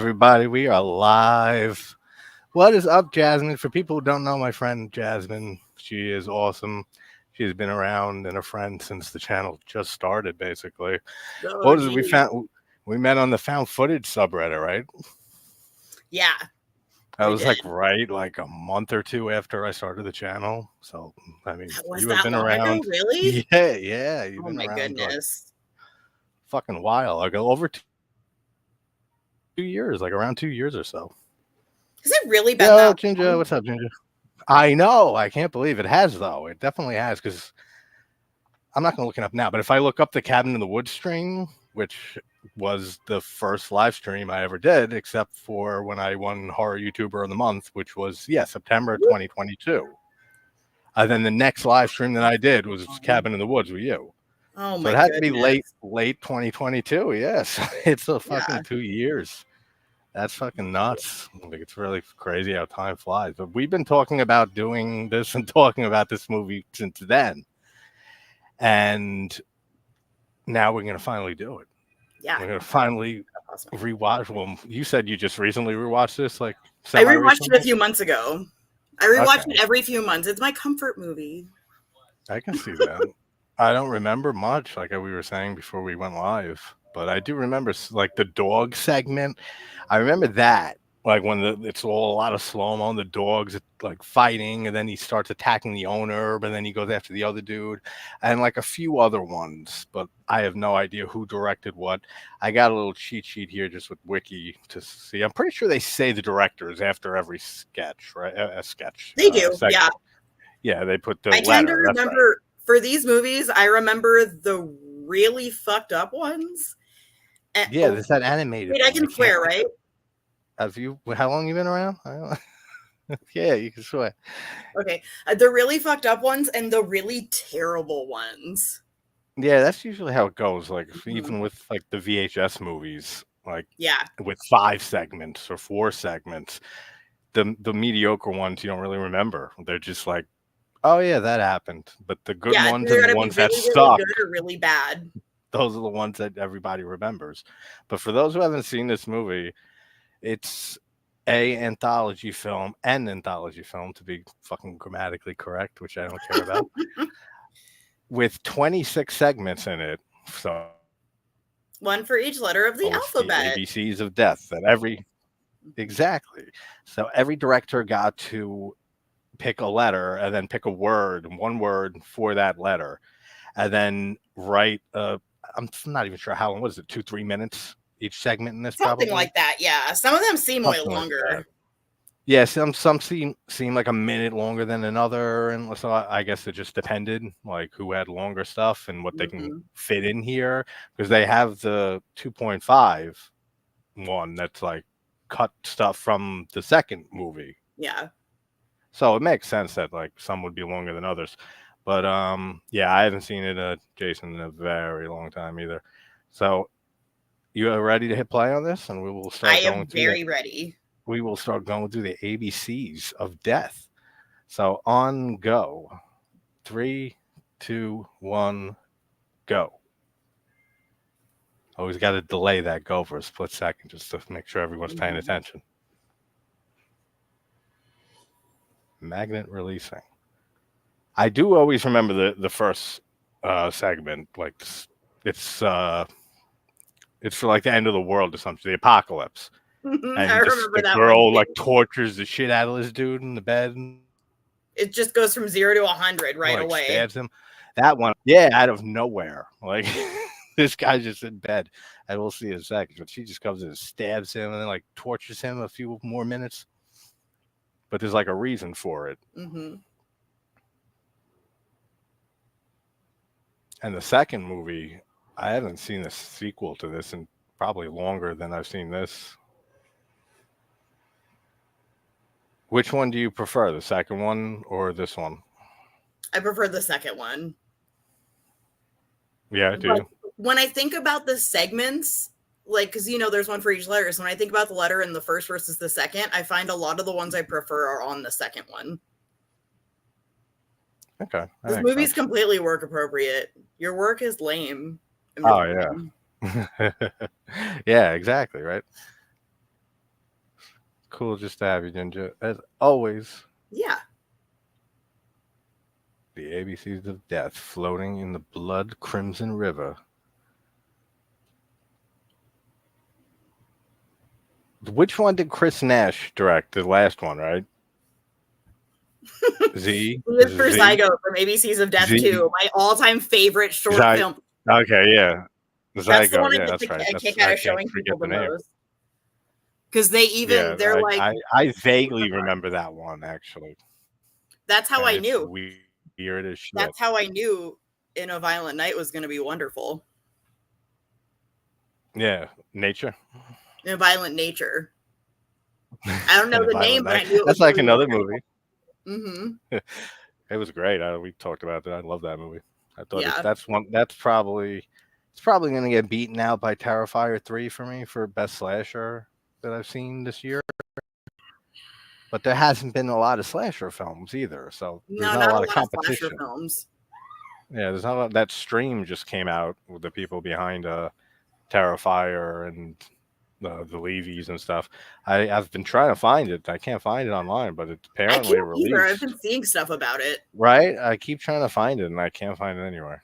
everybody? We are live. What is up, Jasmine? For people who don't know my friend Jasmine, she is awesome. She's been around and a friend since the channel just started, basically. Oh, What was it we gee. found? We met on the found footage subreddit, right? Yeah, That we was did. like a month or two after I started the channel. So, I mean, Was you have that been long ago? around. Really? Yeah, you've Oh been my around like goodness. fucking while ago, over 2 years, like around 2 years or so. Has it really been Yo, that Ginger, long? what's up, Ginger? I know. I can't believe it has, though. It definitely has, because I'm not going to look it up now. But if I look up the Cabin in the Woods stream, which was the first live stream I ever did, except for when I won Horror YouTuber of the Month, which was, September Whoop. 2022. And then the next live stream that I did was Cabin in the Woods with you. Oh So my it had to be late goodness. 2022. Yes. It's a fucking Yeah. 2 years. That's fucking nuts. Like, it's really crazy how time flies. But we've been talking about doing this and talking about this movie since then. And now we're going to finally do it. Yeah. We're going to finally Awesome. rewatch. Well, you said you just recently rewatched this, like I semi rewatched it a recently? few months ago. I rewatch Okay. it every few months. It's my comfort movie. I can see that. I don't remember much, like we were saying before we went live, but I do remember like the dog segment. I remember that, like when it's all a lot of slow mo, and the dogs like fighting, and then he starts attacking the owner, but then he goes after the other dude, and like a few other ones. But I have no idea who directed what. I got a little cheat sheet here just with Wiki to see. I'm pretty sure they say the directors after every sketch, right? A sketch They do. segment. Yeah. Yeah, they put the I tend to letter. That's right. remember for these movies, I remember the really fucked up ones. Yeah, Oh, there's that animated wait, I one. I can can't swear, think right? of. Have you? How long you been around? I don't, yeah, you can swear. Okay. The really fucked up ones and the really terrible ones. Yeah, that's usually how it goes. Like Mhm. even with like the VHS movies, like Yeah. with 5 segments or 4 segments, the mediocre ones you don't really remember. They're just like, oh yeah, that happened. But the good Yeah, it's ones either and the gotta be ones that really, really stuck, good or really bad. those are the ones that everybody remembers. But for those who haven't seen this movie, it's a anthology film, an anthology film to be fucking grammatically correct, which I don't care about, with 26 segments in it. So One for each letter of the it's the alphabet. ABCs of death that exactly. So every director got to pick a letter and then pick a word, one word for that letter, and then write I'm not even sure how long was it, 2-3 minutes each segment in this, Something probably like that, yeah. Some of them seem way something like that. longer. Yeah, some seem like a minute longer than another, and so I guess it just depended, like who had longer stuff and what they can Mhm. fit in here, because they have the 2.5 one that's like cut stuff from the second movie, Yeah. so it makes sense that like some would be longer than others. But yeah, I haven't seen it, Jason, in a very long time either. So you are ready to hit play on this, and we will I start going am through very ready. the ABCs of death. So on go. 3, 2, 1, go. Always got to delay that go for a split second just to make sure everyone's paying Mhm. attention. Magnet releasing. I do always remember the first segment. Like it's for like the end of the world or something, the apocalypse, I and this remember the that one girl like too. tortures the shit out of this dude in the bed and It just goes from 0 to 100 right like away. stabs him. That one, yeah, out of nowhere. Like this guy's just in bed. And we'll see in a second. But she just comes in and stabs him and then like tortures him a few more minutes. But there's like a reason for it. Mhm. And the second movie, I haven't seen the sequel to this in probably longer than I've seen this. Which one do you prefer, the second one or this one? I prefer the second one. Yeah, do But you? when I think about the segments, like, because there's one for each letter. So when I think about the letter in the first versus the second, I find a lot of the ones I prefer are on the second one. Okay, that This makes movie's sense. completely work appropriate. Your work is lame. In my Oh opinion. yeah. Yeah, exactly, right? Cool just to have you, Ginger. As always, Yeah. the ABCs of death floating in the blood crimson river. Which one did Chris Nash direct? The last one, right? Z? Live Is it for Z? Zygo from ABCs of Death Z? 2, my all-time favorite short Zy- film. okay, yeah. That's the Zygo, one I yeah, get that's right. a That's kick out I of can't showing forget people the the name. most. Because Yeah, they're like, I vaguely remember that one actually, that's how and I it's knew. weird as shit. That's how I knew In a Violent Night was going to be wonderful. Yeah, nature In a Violent Nature. I don't know and a the violent name, but night. I knew it was That's going like to be another wonderful. movie. Mm-hmm. It was great. We talked about that. I love that movie. I thought Yeah. that's one. That's probably it's probably going to get beaten out by Terrifier 3 for me for best slasher that I've seen this year. But there hasn't been a lot of slasher films either, so there's No, not a not a lot of lot of slasher competition. films. Yeah, there's not a lot, that Stream just came out with the people behind Terrifier and the Levies and stuff. I've been trying to find it. I can't find it online, but it's I apparently can't either. I've released. been seeing stuff about it. Right? I keep trying to find it and I can't find it anywhere.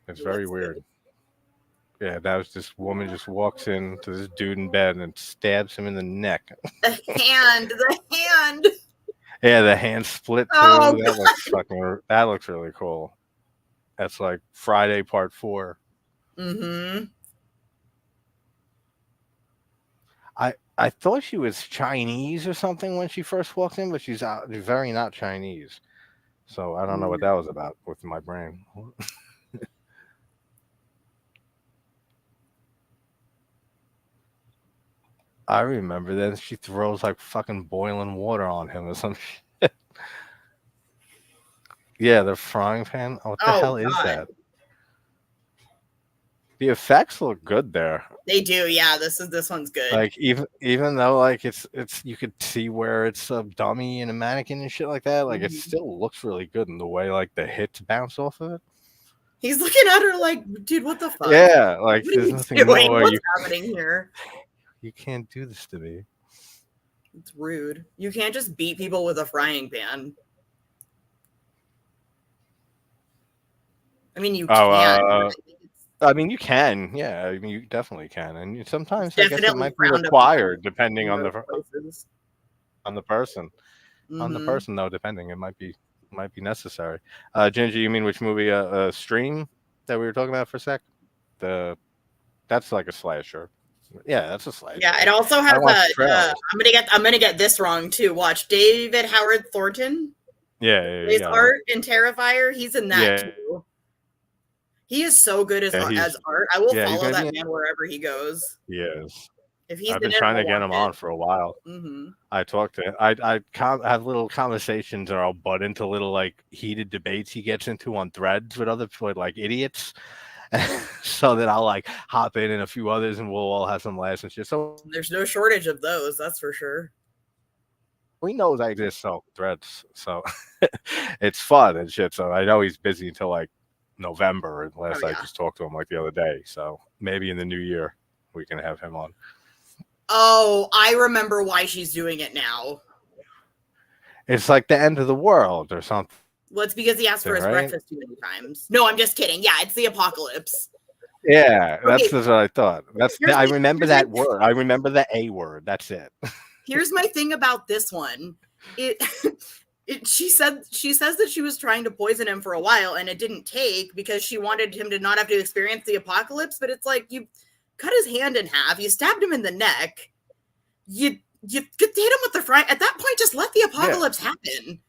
It's It very looks weird. good. Yeah, that was this woman just walks in to this dude in bed and stabs him in the neck. The hand. Yeah, the hand split Oh, too. That looks really cool. That's like Friday Part 4. mm-hmm. I thought she was Chinese or something when she first walked in, but she's very not Chinese. So I don't know what that was about with my brain. I remember then she throws like fucking boiling water on him or some shit. Yeah, the frying pan. Oh, what the Oh hell is God. that? The effects look good there. They do, yeah. This one's good. Like even though like it's you could see where it's a dummy and a mannequin and shit like that, like it Mhm. still looks really good in the way like the hits bounce off of it. He's looking at her like, dude, what the fuck? Yeah, like What are there's you nothing doing? more What's happening here? you can't do this to me. It's rude. You can't just beat people with a frying pan. I mean, you Oh, can, but I think I mean you can, yeah. I mean you definitely can, and it's sometimes I guess it definitely might be frowned upon required depending in those places. on the person. On the Mm-hmm. person though, depending, it might be necessary. Ginger, you mean which movie? Stream that we were talking about for a sec. The That's like a slasher. Yeah, that's a Yeah, slasher. it also I has watched trailers. I'm gonna get this wrong too. Watch David Howard Thornton Yeah, you plays got it. Art in Terrifier. He's in that Yeah, too. He is so good yeah, as Art. I will he's follow gonna that be. man wherever he goes. He is. If he's I've in been it, trying I'll to get watch him it. on for a while. Mm-hmm. I talk to have little conversations, or I'll butt into little like heated debates he gets into on threads with other with, like idiots, so that I'll like hop in and a few others, and we'll all have some laughs and shit. So There's no shortage of those, that's for sure. he knows I exist, so threads, so it's fun and shit. So I know he's busy until like November, Oh unless I yeah. just talked to him like the other day. So maybe in the new year we can have him on. Oh, I remember why she's doing it now. It's like the end of the world or something, Well, it's because he asked for his right? breakfast too many times. No, I'm just kidding. Yeah, it's the apocalypse. Yeah, Okay, that's what I thought. I remember here's my that word. I remember the A word. That's it. here's my thing about this one. It, she says that she was trying to poison him for a while and it didn't take because she wanted him to not have to experience the apocalypse. But it's like you cut his hand in half, you stabbed him in the neck, you hit him with the fry. At that point, just let the Yeah. apocalypse happen.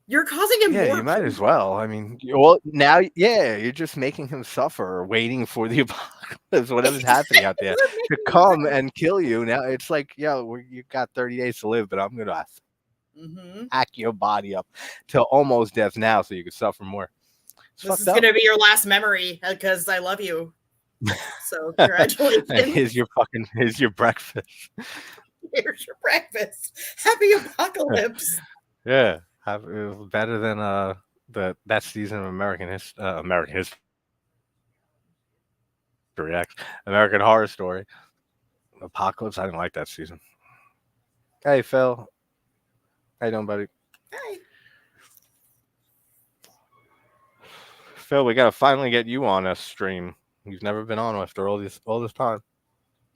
You're causing him Yeah, more you might as pain. well. I mean, well, now, yeah, you're just making him suffer, waiting for the apocalypse, whatever's happening out there, to come and kill you. Now it's like, yo, you got 30 days to live, but I'm gonna Mm-hmm. hack your body up to almost death now, so you can suffer more. It's This fucked is up. gonna be your last memory because I love you. So congratulations. Here's your breakfast. Here's your breakfast. Happy apocalypse. Yeah, better than that season of American History X, American Horror Story. Apocalypse. I didn't like that season. Hey, Phil. How you doing, buddy? Hi. Phil, we gotta finally get you on a stream. You've never been on after all this time.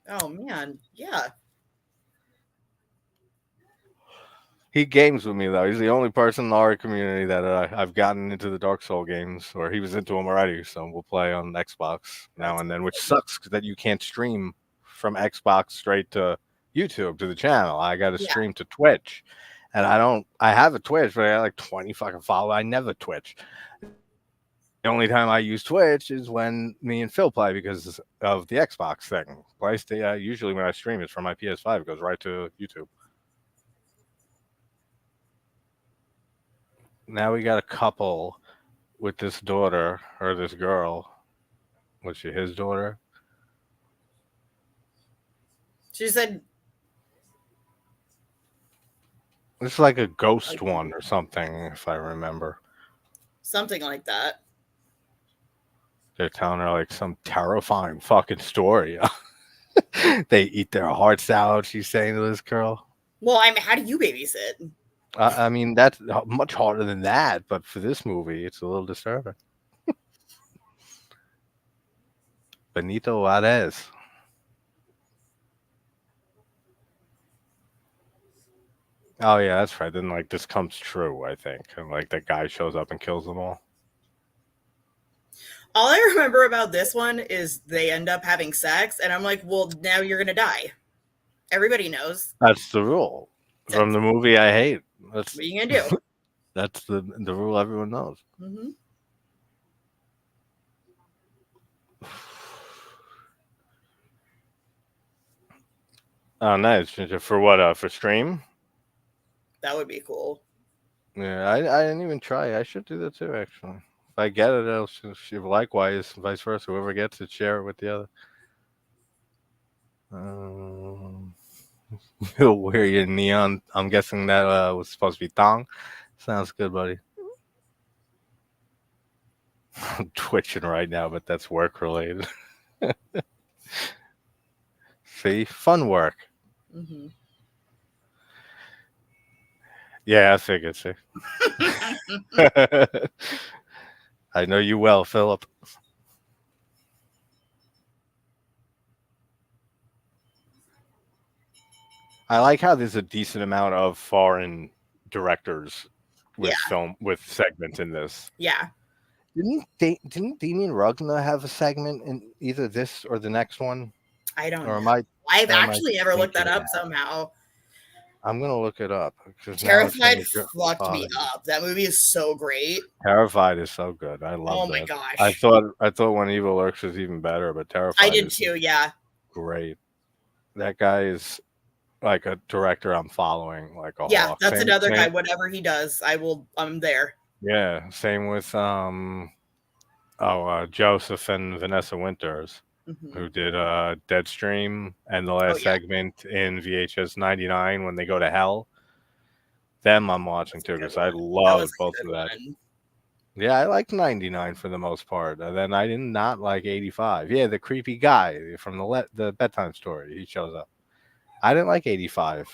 Oh man, yeah. He games with me though. He's the only person in our community that I've gotten into the Dark Soul games, or he was into them already. So we'll play on Xbox now That's and then, which sucks that you can't stream from Xbox straight to YouTube to the channel. I got to yeah. stream to Twitch, and I don't. I have a Twitch, but I got like 20 fucking followers. I never Twitch. The only time I use Twitch is when me and Phil play because of the Xbox thing. Usually when I stream, it's from my PS5. It goes right to YouTube. Now we got a couple with this daughter or this girl. Was she his daughter? She said It's like a ghost like, one or something, if I remember. something like that. They're telling her like some terrifying fucking story. They eat their hearts out. She's saying to this girl. Well, I mean, how do you babysit? I mean, that's much harder than that, but for this movie, it's a little disturbing. Benito Juarez. Oh yeah, that's right. Then like this comes true, I think, and like that guy shows up and kills them all. All I remember about this one is they end up having sex, and I'm like, well, now you're gonna die. Everybody knows. That's the rule from That's the movie I hate. what That's are you gonna do? that's the rule everyone knows. Mm-hmm. Oh, nice. For what? For stream? That would be cool. Yeah, I didn't even try. I should do that too, actually. If I get it, I'll likewise, vice versa. Whoever gets it, share it with the other. Um, He'll wear your neon. I'm guessing that was supposed to be thong. Sounds good, buddy. I'm twitching right now, but that's work related. See, fun work. Mm-hmm. Yeah, I figured. See, I know you well, Philip. I like how there's a decent amount of foreign directors yeah, with segments in this. yeah. Didn't Damien Rugna have a segment in either this or the next one? I don't Or know. am I I've or am I actually never looked that thinking up that? somehow. I'm gonna look it up because now it's Terrified gonna go. fucked me up. That movie is so great. Terrified is so good. I Oh love my that. gosh. I thought When Evil Lurks was even better, but I Terrified did is too, yeah. great. That guy is like a director I'm following like a Yeah, hawk. that's Same another guy. same Whatever he does, I'm there. yeah, same with Joseph and Vanessa Winters, Hmm. who did Deadstream and the Oh last yeah, segment in VHS 99 when they go to hell. Them I'm watching that's a too good because I one. That was love a both good of that. one. Yeah, I like 99 for the most part. And then I did not like 85. Yeah, the creepy guy from the bedtime story, he shows up. I didn't like 85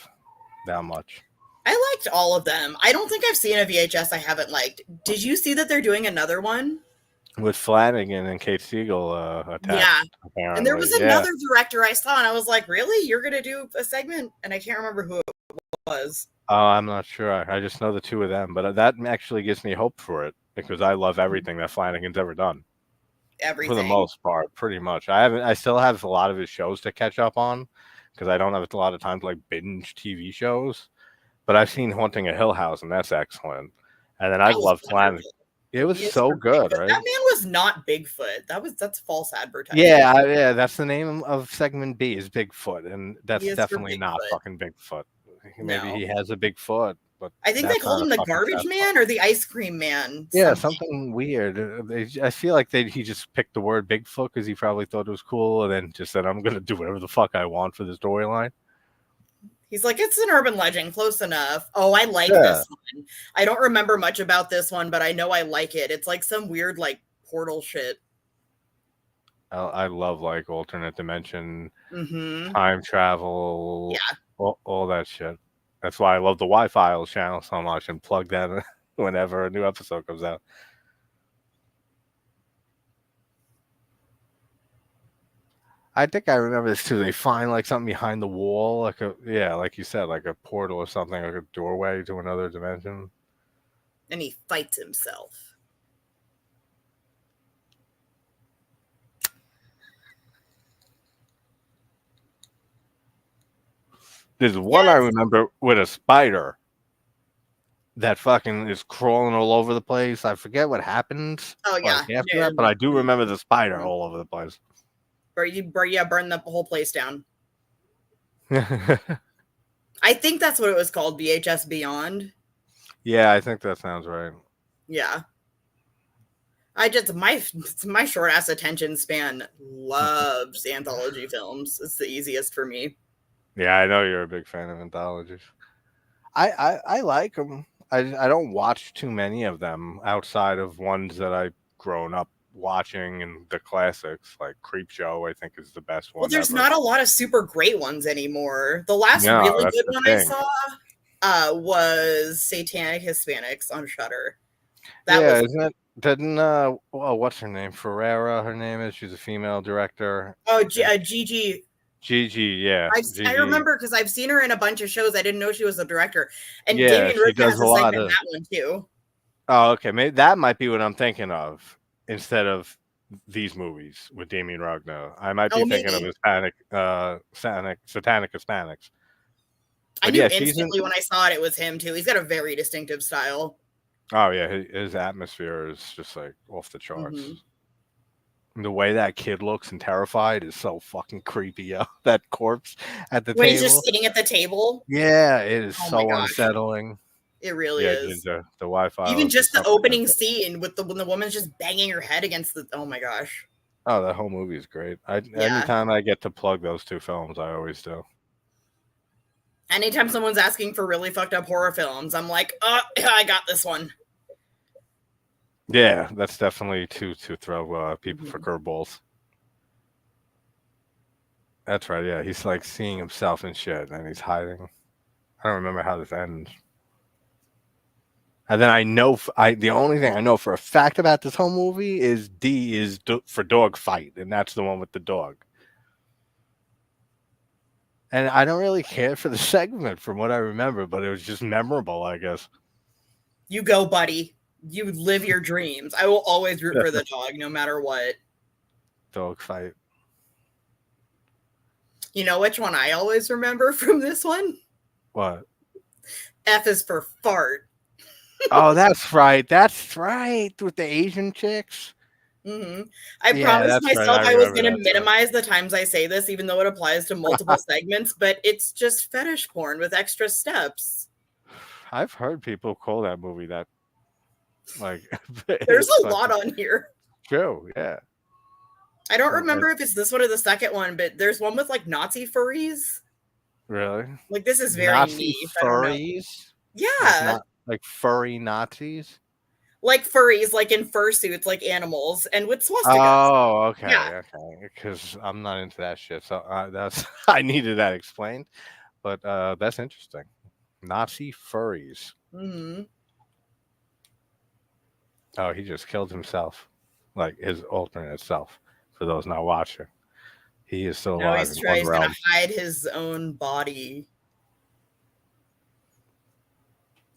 that much. I liked all of them. I don't think I've seen a VHS I haven't liked. Did you see that they're doing another one? With Flanagan and Kate Siegel Yeah. attached, And there was apparently. Yeah. another director I saw, and I was like, really? You're going to do a segment? And I can't remember who it was. Oh, I'm not sure. I just know the two of them, but that actually gives me hope for it because I love everything that Flanagan's ever done. For the Everything. most part, pretty much. I still have a lot of his shows to catch up on because I don't have a lot of time to like binge TV shows. But I've seen Haunting a Hill House, and that's excellent. And then I That was love Flanagan. wonderful. It was He is so perfect. good, But right? that man was not Bigfoot. That's false advertising. Yeah, yeah. That's the name of segment B is Bigfoot, and He that's is for definitely not Bigfoot. fucking Bigfoot. Maybe No. he has a big foot, but I think they that's called not a him the fucking garbage Sasquatch. man or the ice cream man. Yeah, Something. something weird. I feel like he just picked the word Bigfoot because he probably thought it was cool, and then just said, "I'm gonna do whatever the fuck I want for the storyline." He's like, it's an urban legend, close enough. Oh, I like Yeah, this one. I don't remember much about this one, but I know I like it. It's like some weird like portal shit. I love like alternate dimension, Mm-hmm. time travel, Yeah. all that shit. That's why I love the Y-Files channel so much and plug that in whenever a new episode comes out. I think I remember this too. They find like something behind the wall, like like you said, like a portal or something, like a doorway to another dimension. And he fights himself. There's one I remember with a spider that fucking is crawling all over the place. I forget what happens. Oh yeah, like after that, but I do remember the spider all over the place. Burn the whole place down. I think that's what it was called, VHS Beyond. Yeah, I think that sounds right. Yeah. My short ass attention span loves anthology films. It's the easiest for me. Yeah, I know you're a big fan of anthologies. I like them. I don't watch too many of them outside of ones that I've grown up watching and the classics like Creepshow. I think is the best one. Well, there's ever. not a lot of super great ones anymore. The last really good one I saw was Satanic Hispanics on Shudder. Isn't it? Didn't what's her name? Ferreira, her name is. She's a female director. Oh, Gigi. Gigi, yeah. I remember because I've seen her in a bunch of shows. I didn't know she was a director. And yeah, Damien Ricca has a segment in that one too. Oh, okay. Maybe that might be what I'm thinking of instead of these movies with Damien Rugno. I might be thinking of Satanic Hispanics. I knew instantly when I saw it, it was him too. He's got a very distinctive style. Oh yeah, his atmosphere is just like off the charts. Mm-hmm. The way that kid looks and terrified is so fucking creepy. Yo. That corpse at the table. When he's just sitting at the table. Yeah, it is so unsettling. It really is. The Wi-Fi. Even just the opening scene with when the woman's just banging her head against the. Oh my gosh. Oh, that whole movie is great. Anytime I get to plug those two films, I always do. Anytime someone's asking for really fucked up horror films, I'm like, I got this one. Yeah, that's definitely to throw people for curveballs. That's right. Yeah, he's like seeing himself in shit, and he's hiding. I don't remember how this ends. And then I know the only thing I know for a fact about this whole movie is D is for dog fight, and that's the one with the dog. And I don't really care for the segment from what I remember, but it was just memorable, I guess. You go, buddy. You live your dreams. I will always root for the dog, no matter what. Dog fight. You know which one I always remember from this one? What? F is for fart. Oh, that's right. That's right. With the Asian chicks. Mm-hmm. I promised myself I was going to minimize the times I say this, even though it applies to multiple segments, but it's just fetish porn with extra steps. I've heard people call that movie that. Like, there's a lot on here. True, yeah. I don't remember if it's this one or the second one, but there's one with like Nazi furries. Really? Like this is very Nazi niche. furries? Yeah. Like furry Nazis? Like furries, like in fursuits, like animals, and with swastikas. Oh, okay, yeah. Okay. Because I'm not into that shit, so that's I needed that explained. But that's interesting. Nazi furries. Mm-hmm. Oh, he just killed himself, like his alternate self. For those not watching, he is still alive. He's going to hide his own body.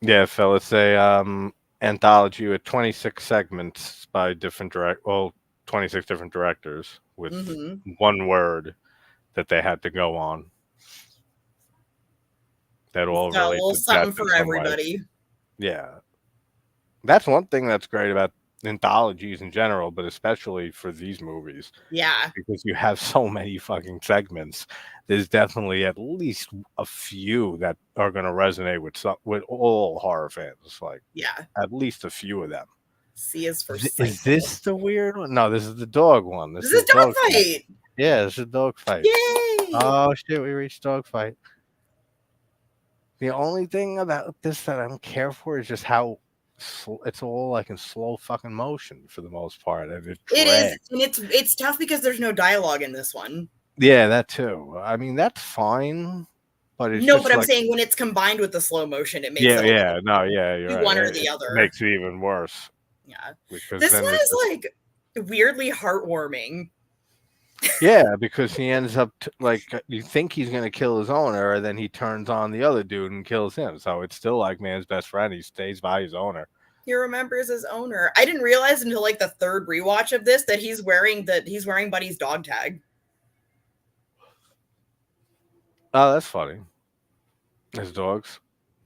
Yeah, Phil, it's a anthology with 26 segments by 26 different directors with one word that they had to go on. That all relate to death something for everybody. Way. Yeah. That's one thing that's great about anthologies in general, but especially for these movies. Yeah. Because you have so many fucking segments. There's definitely at least a few that are going to resonate with all horror fans. Like, yeah, at least a few of them. C is for Is this the weird one? No, this is the dog one. This is dog fight. Yeah, this is dog fight. Yay! Oh shit, we reached dog fight. The only thing about this that I don't care for is just how it's all like in slow fucking motion for the most part. And it is, and it's tough because there's no dialogue in this one. Yeah, that too. I mean, that's fine. but it's No, just but I'm like, saying when it's combined with the slow motion, it makes yeah, it a little yeah, no, yeah, you're do right. one or It the other. makes it even worse Yeah. because This then one it's is like weirdly heartwarming. yeah, because he ends up like you think he's gonna kill his owner, and then he turns on the other dude and kills him. So it's still like man's best friend. He stays by his owner. He remembers his owner. I didn't realize until like the third rewatch of this that he's wearing Buddy's dog tag. Oh, that's funny. His dogs.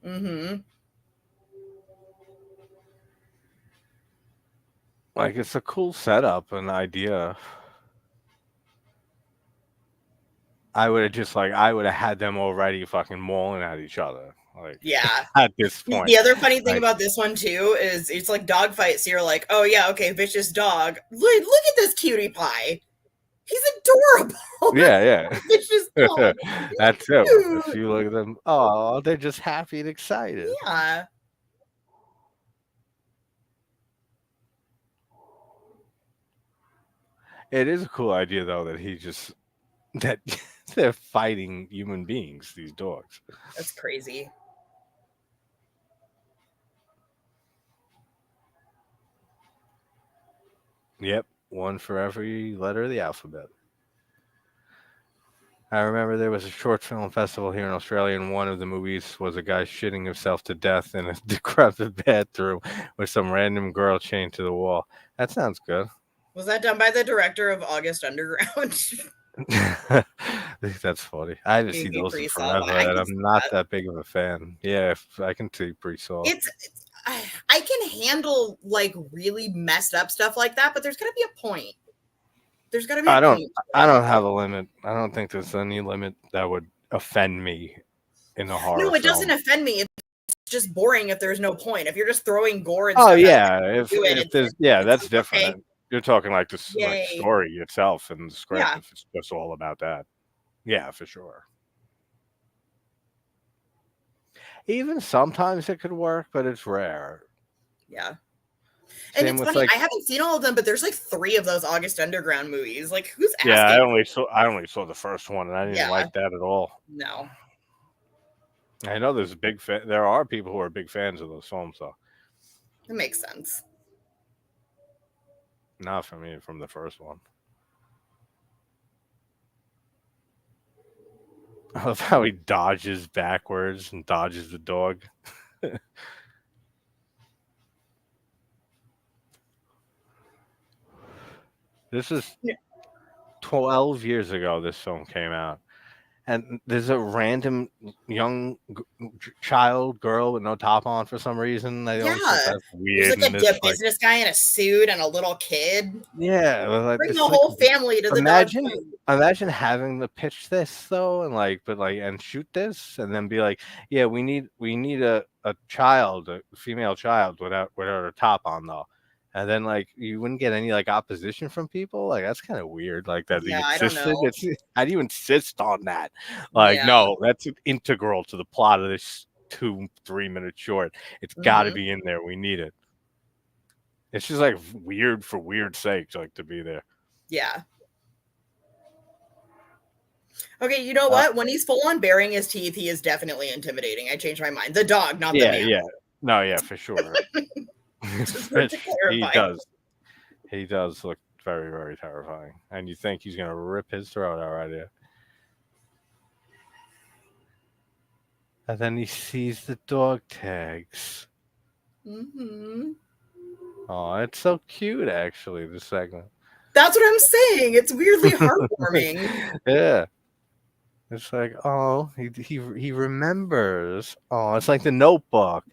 Mm-hmm. Like it's a cool setup and idea. I would have had them already fucking mauling at each other. Like Yeah. at this point. The other funny thing Like about this one too is it's like dog fights. So you're like, oh yeah, okay, vicious dog. Look at this cutie pie. He's adorable. yeah, Vicious yeah. dog. That too. If Cute. you look at them, oh, they're just happy and excited. Yeah. It is a cool idea though that he just that they're fighting human beings, these dogs. That's crazy. Yep, one for every letter of the alphabet. I remember there was a short film festival here in Australia, and one of the movies was a guy shitting himself to death in a decrepit bathroom with some random girl chained to the wall. That sounds good. Was that done by the director of August Underground? That's funny. I haven't seen Maybe those in pre-saw that. forever, I and can I'm see not that. that big of a fan. Yeah, if I can see pre-saw. It's I can handle like really messed up stuff like that, but there's gotta be a point. There's gotta be a I don't. point. I don't have a limit. I don't think there's any limit that would offend me in a horror No, it doesn't film. offend me. It's just boring if there's no point. If you're just throwing gore and Oh stuff at yeah, do it, if there's yeah, it's that's like, different. okay, You're talking like this like yay. story itself and the script. Yeah. If it's just all about that, yeah, for sure. Even sometimes it could work, but it's rare. Yeah. And Same it's with funny, like I haven't seen all of them, but there's like 3 of those August Underground movies. Like, who's yeah, asking? I only saw the first one and I didn't Yeah. like that at all. No. I know there's a big fan. There are people who are big fans of those films, though. It makes sense. Not for me from the first one. I love how he dodges backwards and dodges the dog. This is Yeah. 12 years ago this film came out. And there's a random young child girl with no top on for some reason. I always thought Yeah. that's There's weird. like And a this, like, business guy in a suit and a little kid. yeah, Bring the it's like whole family to the dog imagine fight. imagine having to pitch this though, and like, but like, and shoot this, and then be like, yeah, we need a child, a female child without a top on though. And then like you wouldn't get any like opposition from people. Like that's kind of weird. Like that he Yeah, I don't insisted. know. It's how do you insist on that? Like Yeah. no, that's integral to the plot of this 2-3 minute short. It's got to Mhm. be in there. We need it. It's just like weird for weird sake, like to be there. Yeah. Okay, you know Uh, what? When he's full on baring his teeth, he is definitely intimidating. I changed my mind. The dog, not the yeah, man. yeah, no, yeah, for sure. Just wanted to He clarify. does. He does look very, very terrifying, and you think he's gonna rip his throat out right here. And then he sees the dog tags. Mm-hmm. Oh, it's so cute, actually. This segment. That's what I'm saying. It's weirdly heartwarming. Yeah. It's like, oh, he remembers. Oh, it's like the Notebook.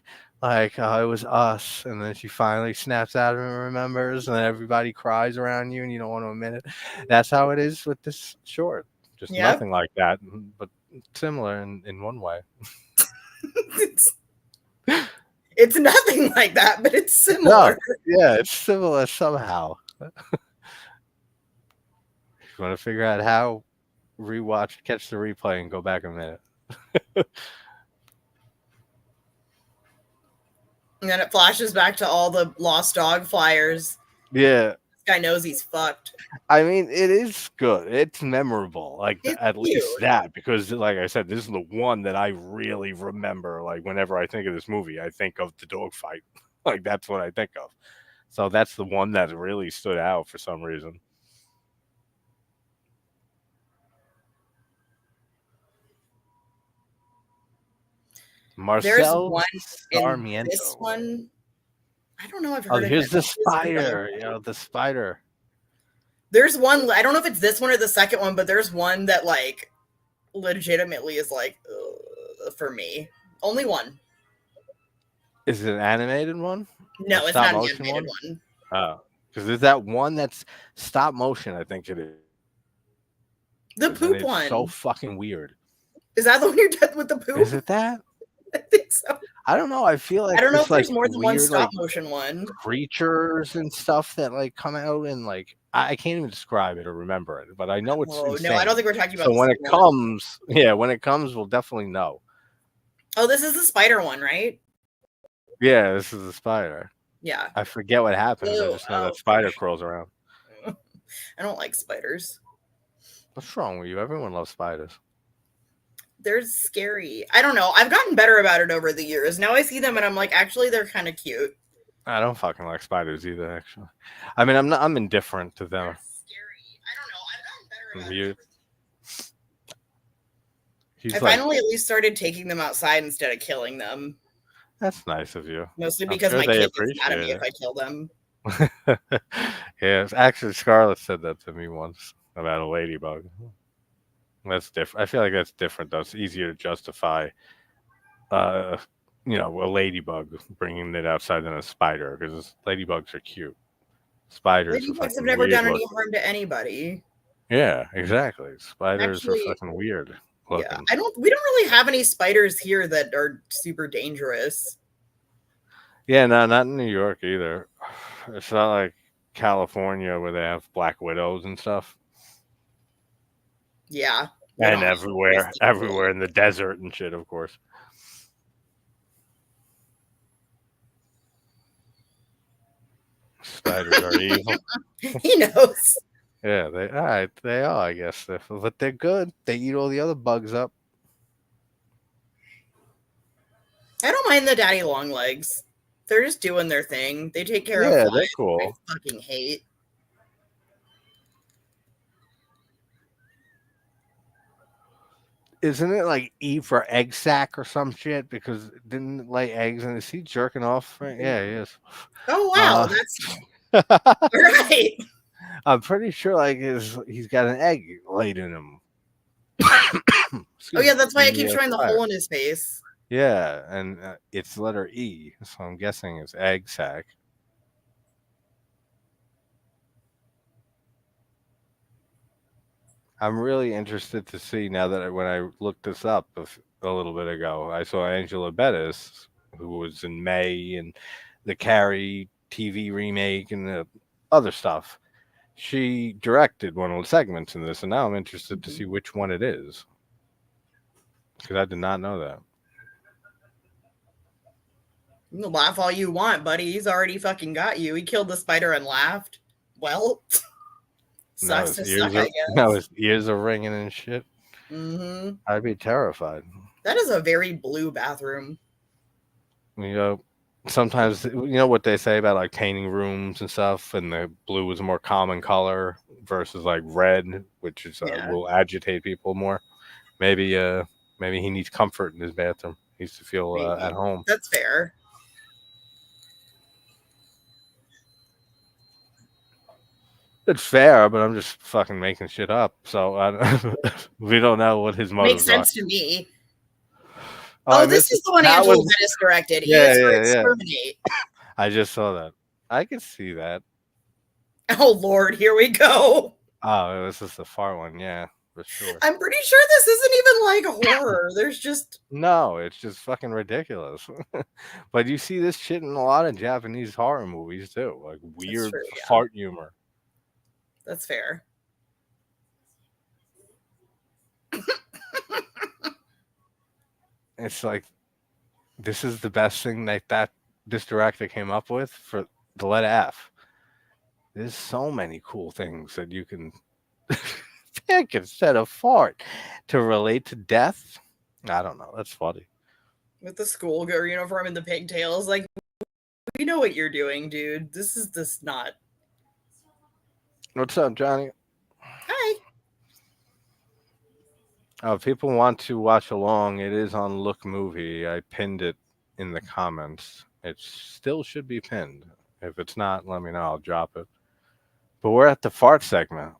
Like, oh, it was us, and then she finally snaps out of it and remembers, and then everybody cries around you, and you don't want to admit it. That's how it is with this short. Just Yep. nothing like that, but similar in one way. It's nothing like that, but it's No, similar. yeah, it's similar somehow. If you want to figure out how, catch the replay, and go back a minute. And then it flashes back to all the lost dog flyers. Yeah. Guy knows he's fucked. I mean, it is good. It's memorable. Like It's at cute. least that, because like I said, this is the one that I really remember. Like whenever I think of this movie, I think of the dog fight. Like that's what I think of. So that's the one that really stood out for some reason. There's Marcel one in this Sarmiento. one. I don't know. I've Oh, heard of him. here's the He's really spider. You know, the spider. There's one. I don't know if it's this one or the second one, but there's one that like legitimately is like for me. Only one. Is it an animated one? A No, it's stop not an motion animated one? one. Oh, because there's that one that's stop motion. I think it The is, and poop it's so one. fucking weird. Is that the one you're done with the poop? Is it that? I think so. I don't know. I feel I like don't know it's if there's like more than one weird, stop like motion one. creatures and stuff that like come out and like I can't even describe it or remember it, but I know it's Oh no, I don't insane. think we're talking about So the when same it one. comes, yeah, when it comes, we'll definitely know. Oh, this is the spider one, right? Yeah, this is a spider. Yeah. I forget what happens. I Ew, just know that oh spider gosh. crawls around. I don't like spiders. What's wrong with you? Everyone loves spiders. They're scary. I don't know. I've gotten better about it over the years. Now I see them and I'm like, actually, they're kind of cute. I don't fucking like spiders either. Actually, I mean, I'm indifferent to them. They're scary. I don't know. I've gotten better about You, it. I he's like, finally at least started taking them outside instead of killing them. that's nice of you. Mostly I'm because sure my they kid gets mad at appreciate me if it. I kill them. Yeah, actually, Scarlett said that to me once about a ladybug. That's different. I feel like that's different, though. It's easier to justify, uh, a ladybug bringing it outside than a spider because ladybugs are cute. Spiders are Ladybugs have fucking never weird done any looking. harm to anybody. Yeah, exactly. Spiders are Actually, fucking weird yeah. looking. We don't really have any spiders here that are super dangerous. Yeah, no, not in New York either. It's not like California where they have black widows and stuff, Yeah. We and don't have spiders everywhere in the desert and shit, of course. Spiders are evil. He knows. Yeah, they are, I guess. But they're good. They eat all the other bugs up. I don't mind the daddy long legs. They're just doing their thing. They take care of Yeah, flies. they're I cool. fucking hate. Isn't it like E for egg sack or some shit? Because it didn't lay eggs and is he jerking off? Right? Yeah, he is. Oh wow, Uh, that's right. I'm pretty sure like he's got an egg laid in him. Oh Excuse yeah, me. that's why I In keep the showing the spider. hole in his face. Yeah, and it's letter E, so I'm guessing it's egg sac. I'm really interested to see now that when I looked this up a little bit ago, I saw Angela Bettis, who was in May and the Carrie TV remake and the other stuff. She directed one of the segments in this, and now I'm interested to see which one it is because I did not know that. You can laugh all you want, buddy. He's already fucking got you. He killed the spider and laughed. Well, Now sucks his to ears suck, I are now guess. his ears are ringing and shit. Mm-hmm. I'd be terrified. That is a very blue bathroom. You know, sometimes you know what they say about like painting rooms and stuff, and the blue is a more common color versus like red, which is Yeah, will agitate people more. Maybe maybe he needs comfort in his bathroom. He needs to feel at maybe. home. That's fair. It's fair, but I'm just fucking making shit up. So we don't know what his Makes motives are. sense to me. Oh, I Oh, this missed it. is the one That Angela was Bettis directed. E yeah, is for yeah, yeah. exterminate. I just saw that. I could see that. Oh Lord, here we go. Oh, this is the far one. Yeah, for sure. I'm pretty sure this isn't even like horror. There's just No, it's just fucking ridiculous. But you see this shit in a lot of Japanese horror movies too, like that's weird true. Yeah, fart humor. that's fair. It's like this is the best thing that this director came up with for the letter F. There's so many cool things that you can pick instead of fart to relate to death. I don't know. That's funny. With the schoolgirl uniform and the pigtails. Like, we know what you're doing, dude. This is this not. What's up, Johnny? Hi. If people want to watch along, it is on Look Movie. I pinned it in the comments. It still should be pinned. If it's not, let me know. I'll drop it. But we're at the fart segment,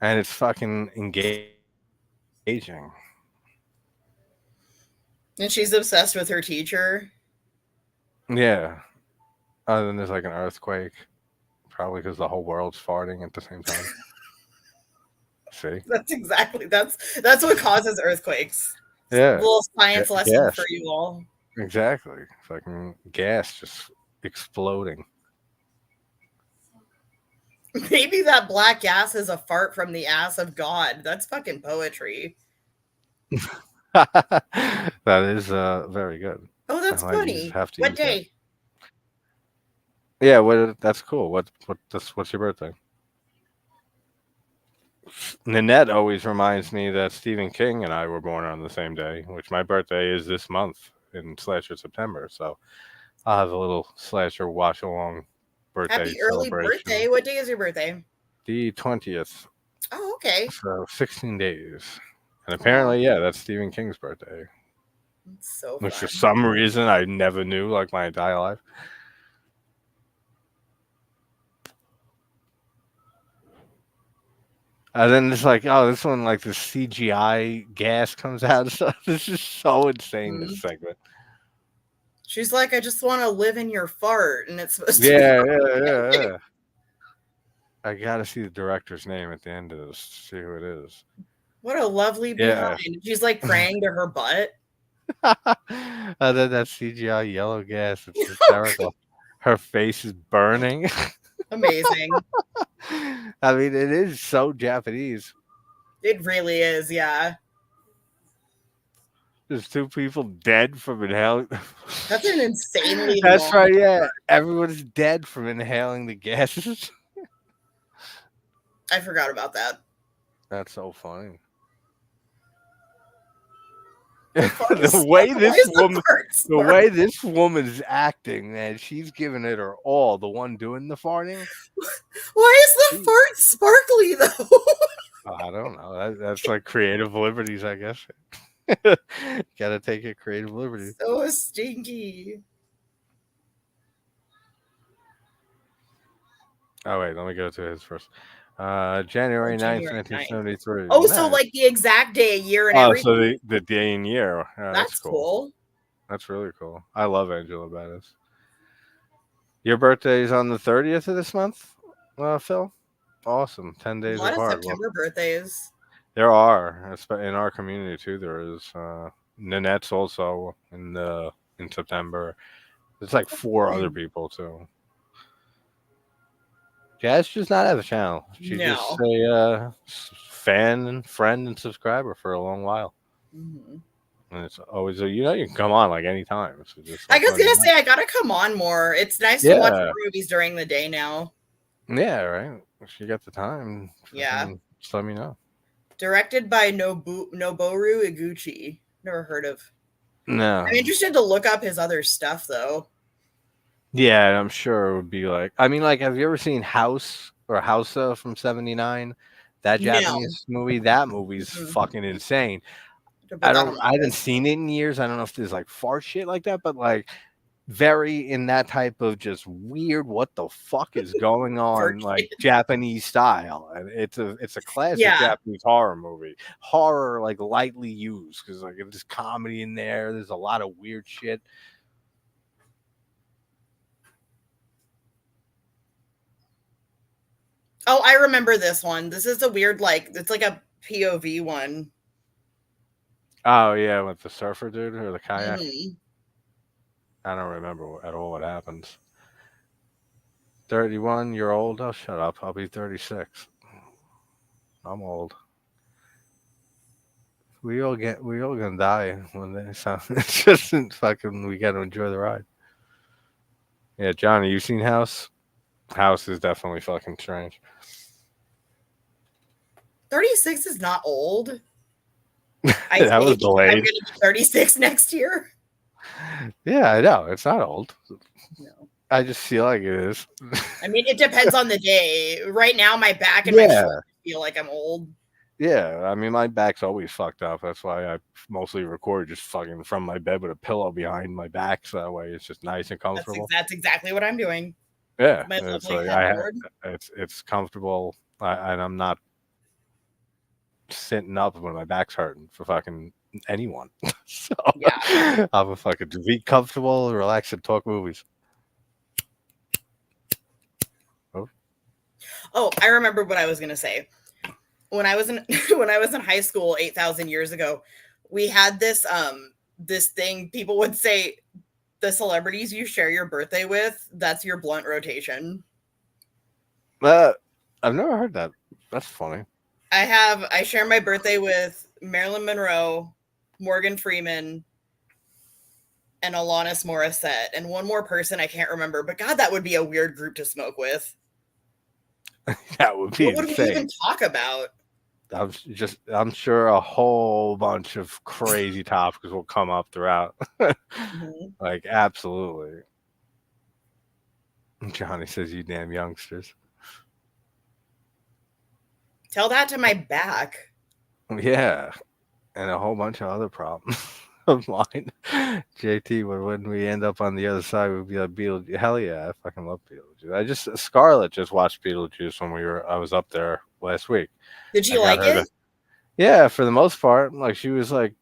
and it's fucking engaging. And she's obsessed with her teacher. Yeah. Other than there's like an earthquake, probably because the whole world's farting at the same time. See? That's what causes earthquakes. Just a Yeah. little science lesson for Gas. you all. Exactly. Fucking gas just exploding. Maybe that black gas is a fart from the ass of God. That's fucking poetry. That is very good. Oh, I that's might use funny. have to What use that. day? Yeah, that's cool. What's your birthday? Nanette always reminds me that Stephen King and I were born on the same day, which my birthday is this month in slasher September. So I'll have a little slasher watch along birthday Happy early celebration. birthday. What day is your birthday? The 20th. Oh, okay. So 16 days. And Oh, apparently, yeah, that's Stephen King's birthday, that's so which for fun. some reason I never knew like my entire life. And then it's like, oh, this one, like the CGI gas comes out. So this is so insane, this Mhm. segment. She's like, I just want to live in your fart, and it's supposed to be. Yeah. I gotta see the director's name at the end of this to see who it is. What a lovely Yeah. behind. She's like praying to her butt. And then that CGI yellow gas, it's Oh, hysterical. Her face is burning. amazing. I mean, it is so Japanese. It really is, yeah. There's two people dead from inhaling. That's an insanely That's long right. Yeah, fart. everyone's dead from inhaling the gases. I forgot about that. That's so funny. The fart is the way why this is the woman, fart the spark? way this woman's acting, man, she's giving it her all. The one doing the farting. Why is the She, fart sparkly though? I don't know. That's like creative liberties, I guess. Gotta take a creative liberty. So stinky. Oh wait, let me go to his first. Oh, January 9th, January 9th. 1973. Oh, so Nice. like the exact day, year, and Oh, so everything? the day and year. That's That's cool. cool. That's really cool. I love Angela Bettis. Your birthday is on the 30th of this month, Phil? Awesome. 10 A days lot of apart. Well, September birthdays. there are, in our community too, there is. Nanette's also in September. There's like four other Mm, people too. Jazz just not have a channel. She just no. a fan and friend and subscriber for a long while. Mhm. And it's always you can come on like anytime. So just I like was let me gonna know. say I gotta come on more. It's nice to watch Yeah, more movies during the day now. yeah, right. If you got the time, Yeah. fucking just let me know. Directed by Noboru Iguchi. Never heard of. I'm No. interested to look up his other stuff though. Yeah, I'm sure it would be like. I mean, like, have you ever seen House or Hausa from '79? That No. Japanese movie. That movie's Mm-mm. fucking insane. To put that on my I haven't list. seen it in years. I don't know if there's like fart shit like that, but like very in that type of just weird. What the fuck is going on? Like Forget. Japanese style, and it's a classic Yeah. Japanese horror movie. Horror like lightly used because like there's comedy in there. There's a lot of weird shit. Oh, I remember this one. This is a weird, like, it's like a POV one. Oh yeah, with the surfer dude or the kayak. Hmm. I don't remember at all what happens. 31 year old. Oh, shut up. I'll be 36. I'm old. We all gonna die one day. So it's just fucking. We gotta enjoy the ride. Yeah, Johnny, you seen House? House is definitely fucking strange. 36 is not old. I That was think I'm delayed. going to be 36 next year. Yeah, I know. It's not old. No. I just feel like it is. I mean, it depends on the day. Right now, my back and my Yeah. shoulders feel like I'm old. Yeah. I mean, my back's always fucked up. That's why I mostly record just fucking from my bed with a pillow behind my back. So that way it's just nice and comfortable. That's exactly what I'm doing. Yeah. My It's lovely like headboard. it's comfortable. And I'm not sitting up when my back's hurting for fucking anyone. So Yeah. I'm a fucking to be comfortable, relax, and talk movies. Oh, Oh, I remember what I was going to say. When I was in when I was in high school 8,000 years ago, we had this thing people would say, the celebrities you share your birthday with, that's your blunt rotation. uh, I've never heard that. That's funny. I share my birthday with Marilyn Monroe, Morgan Freeman, and Alanis Morissette, and one more person I can't remember. But God, that would be a weird group to smoke with. That would be What would we even insane. talk about? I'm sure a whole bunch of crazy topics will come up throughout. Mhm. Like absolutely. Johnny says, "You damn youngsters." Tell that to my back. Yeah, and a whole bunch of other problems of mine. JT, when we end up on the other side, we'll be like Beetlejuice. Hell yeah, I fucking love Beetlejuice. Scarlett just watched Beetlejuice when I was up there last week. Did I you got like her to, it? yeah, for the most part. Like she was like,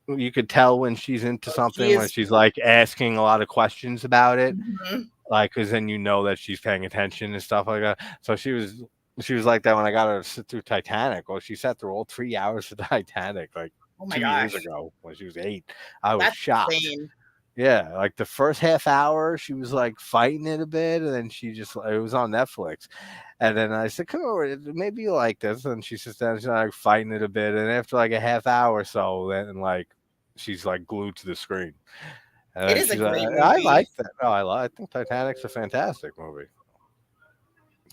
you could tell when she's into She something when is. she's like asking a lot of questions about it, Mhm. like because then you know that she's paying attention and stuff like that. So she was like that when I got her to sit through Titanic. Well, she sat through all 3 hours of Titanic like Oh my 2 years gosh, ago when she was 8. I was that's shocked. insane. Yeah, like the first half hour, she was like fighting it a bit, and then it was on Netflix. And then I said, "Come over, maybe you like this." And she sits down, she's like fighting it a bit, and after like a half hour or so, then like she's like glued to the screen. And It then is a she's like, great "I movie. like that. Oh, I think Titanic's a fantastic movie.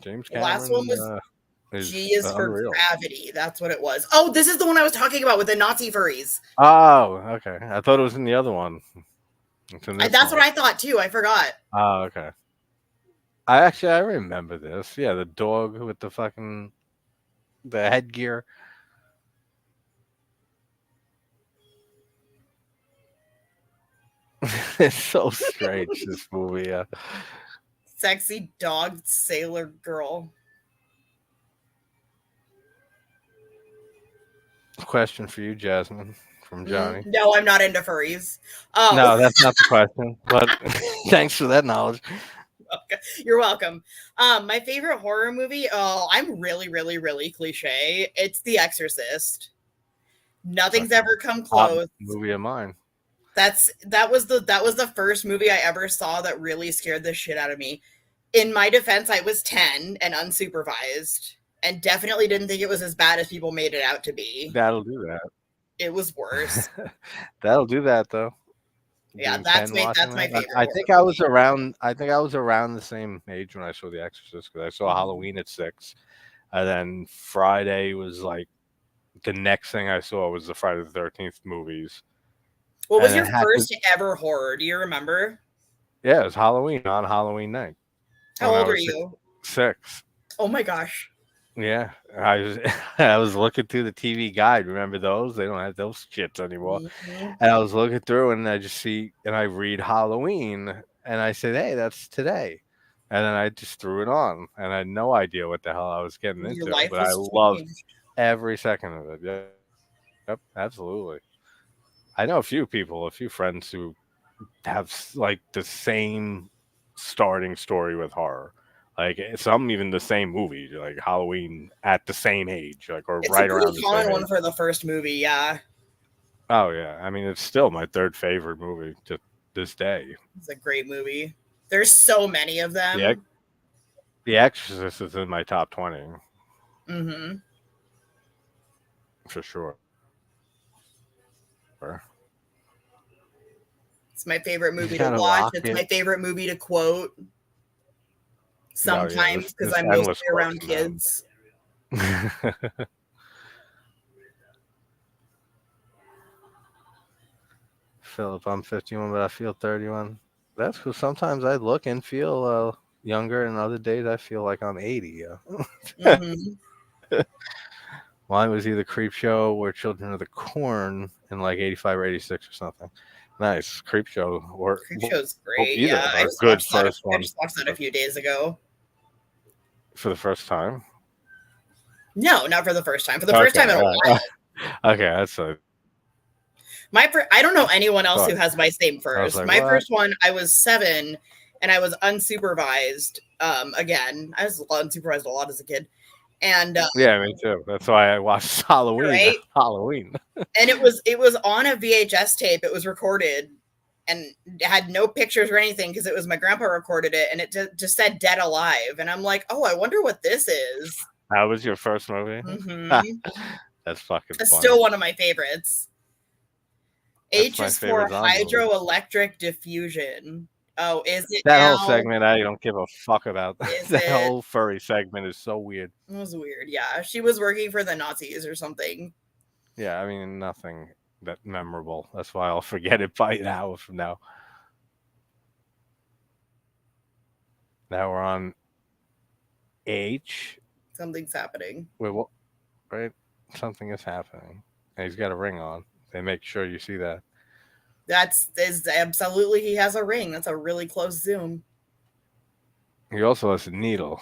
James The last one Cameron was is G is for unreal." gravity. That's what it was. Oh, this is the one I was talking about with the Nazi furries. Oh, okay. I thought it was in the other one. It's in this That's what one. I thought too. I forgot. Oh, okay. I remember this. Yeah, the dog with the headgear. It's so strange, this movie. Sexy dog sailor girl. Question for you, Jasmine, from Johnny. No, I'm not into furries. Oh, No, that's not the question. But thanks for that knowledge. okay. You're welcome. My favorite horror movie. Oh, I'm really, really, really cliche. It's The Exorcist. Nothing's Fucking ever come top close. movie of mine. That was the first movie I ever saw that really scared the shit out of me. In my defense, I was 10 and unsupervised, and definitely didn't think it was as bad as people made it out to be. That'll do It was worse. that. That'll do that though. Yeah, Being 10 watching that's my that. favorite I horror think I was movie. around I think I was around the same age when I saw The Exorcist because I saw Mhm. Halloween at 6. And then Friday was like the next thing I saw was the Friday the 13th movies. What was And your it had to first ever horror? Do you remember? yeah, it was Halloween on Halloween night How when I old were was you? 6. Oh my gosh. Yeah, I was I was looking through the TV guide. Remember those? They don't have those shits anymore. Mhm. And I was looking through, and I just see, and I read Halloween, and I said, "Hey, that's today." And then I just threw it on, and I had no idea what the hell I was getting Your into, life but I was loved changed. every second of it. Yep, absolutely. I know a few friends who have like the same starting story with horror. Like some even the same movie, like Halloween at the same age, like or It's a right pretty around the same common one age. for the first movie, yeah. Oh yeah, I mean it's still my third favorite movie to this day. It's a great movie. There's so many of The Ex- them. The Exorcist is in my top 20 Hmm. for sure. It's my favorite movie to gotta watch. lock It's it. my favorite movie to quote. Oh yeah, Sometimes because this I'm endless mostly around quotes, kids. man. Philip, I'm 51, but I feel 31. That's because sometimes I look and feel younger, and other days I feel like I'm 80. Mm-hmm. Mine was either Creep Show or Children of the Corn in like 85 or 86 or something. Nice. Creep Show or Creepshow's both, great. either Yeah, are good first I ones just watched that a few days ago. for the first time. No, not for the first time. For the first Okay, time in a all right. while. Okay, that's a I don't know anyone else thought. who has my same I was first. like, My what? first one, I was 7, and I was unsupervised. Again, I was unsupervised a lot as a kid, and Yeah, me too. That's why I watched Halloween. right, Halloween. and it was on a VHS tape. It was recorded, and it had no pictures or anything because it was my grandpa recorded it, and it just said "Dead Alive," and I'm like, oh, I wonder what this is. That was your first movie? Mm-hmm. That's fucking It's funny. still one of my favorites. That's H my is for favorite zombie movie. hydroelectric diffusion. Oh, is it That whole now? segment, I don't give a fuck about. Is That it? whole furry segment is so weird. It was weird. Yeah, she was working for the Nazis or something. Yeah, I mean, nothing that memorable. That's why I'll forget it by an hour from now. Now we're on H. Something's happening. Wait, what? Right? Something is happening. And he's got a ring on. They make sure you see that. That's is absolutely he has a ring. That's a really close zoom. He also has a needle.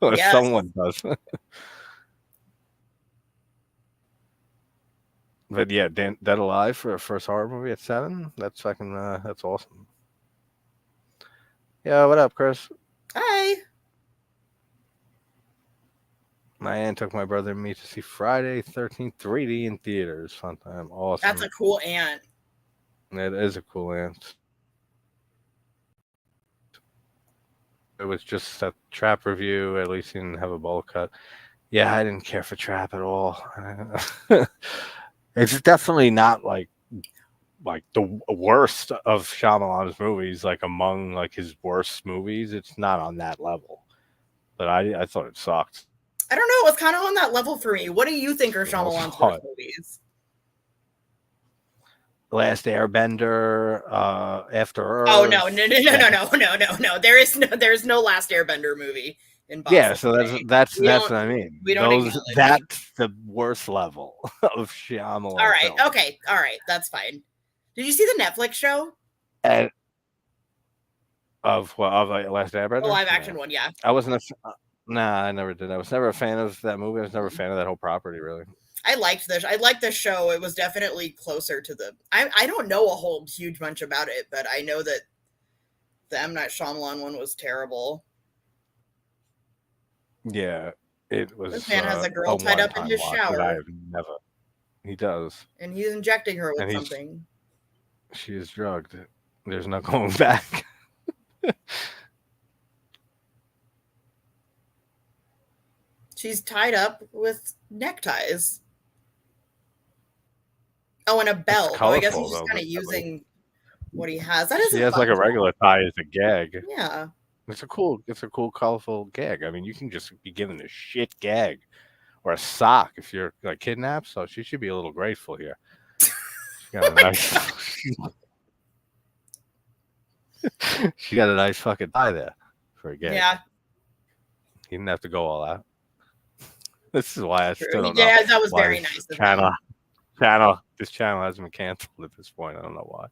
Or Yes. someone does. But yeah, Dead Alive for a first horror movie at 7. That's fucking. That's awesome. Yeah, what up, Chris? Hi. My aunt took my brother and me to see Friday 13th 3D in theaters. Fun time. Awesome. That's a cool aunt. It is a cool aunt. It was just a Trap review. At least he didn't have a bowl cut. Yeah, I didn't care for Trap at all. It's definitely not like the worst of Shyamalan's movies, like among like his worst movies. It's not on that level. But I thought it sucked. I don't know. It was kind of on that level for me. What do you think are For the most Shyamalan's part. worst movies? Last Airbender, After Earth. Oh no. There's no Last Airbender movie. Yeah, so that's what I mean. We don't That's the worst level of Shyamalan. All right, films. okay, all right, that's fine. Did you see the Netflix show? And of Last Airbender? The live action one, yeah. I wasn't nah, I never did. I was never a fan of that movie. I was never a fan of that whole property, really. I liked the show. It was definitely closer to the. I don't know a whole huge bunch about it, but I know that the M. Night Shyamalan one was terrible. Yeah, it was. This man has a girl tied up in his shower. I have never. He does, and he's injecting her with something. She is drugged. There's no going back. She's tied up with neckties. Oh, and a belt. I guess he's just kind of using what he has. That is. He has like a regular tie as a gag. Yeah. It's a cool, colorful gag. I mean, you can just be given a shit gag or a sock if you're like kidnapped. So she should be a little grateful here. She got a nice. She got a nice fucking tie there for a gag. Yeah. He didn't have to go all out. This is why I still don't know. Yeah, that was very nice. This channel hasn't been canceled at this point. I don't know why.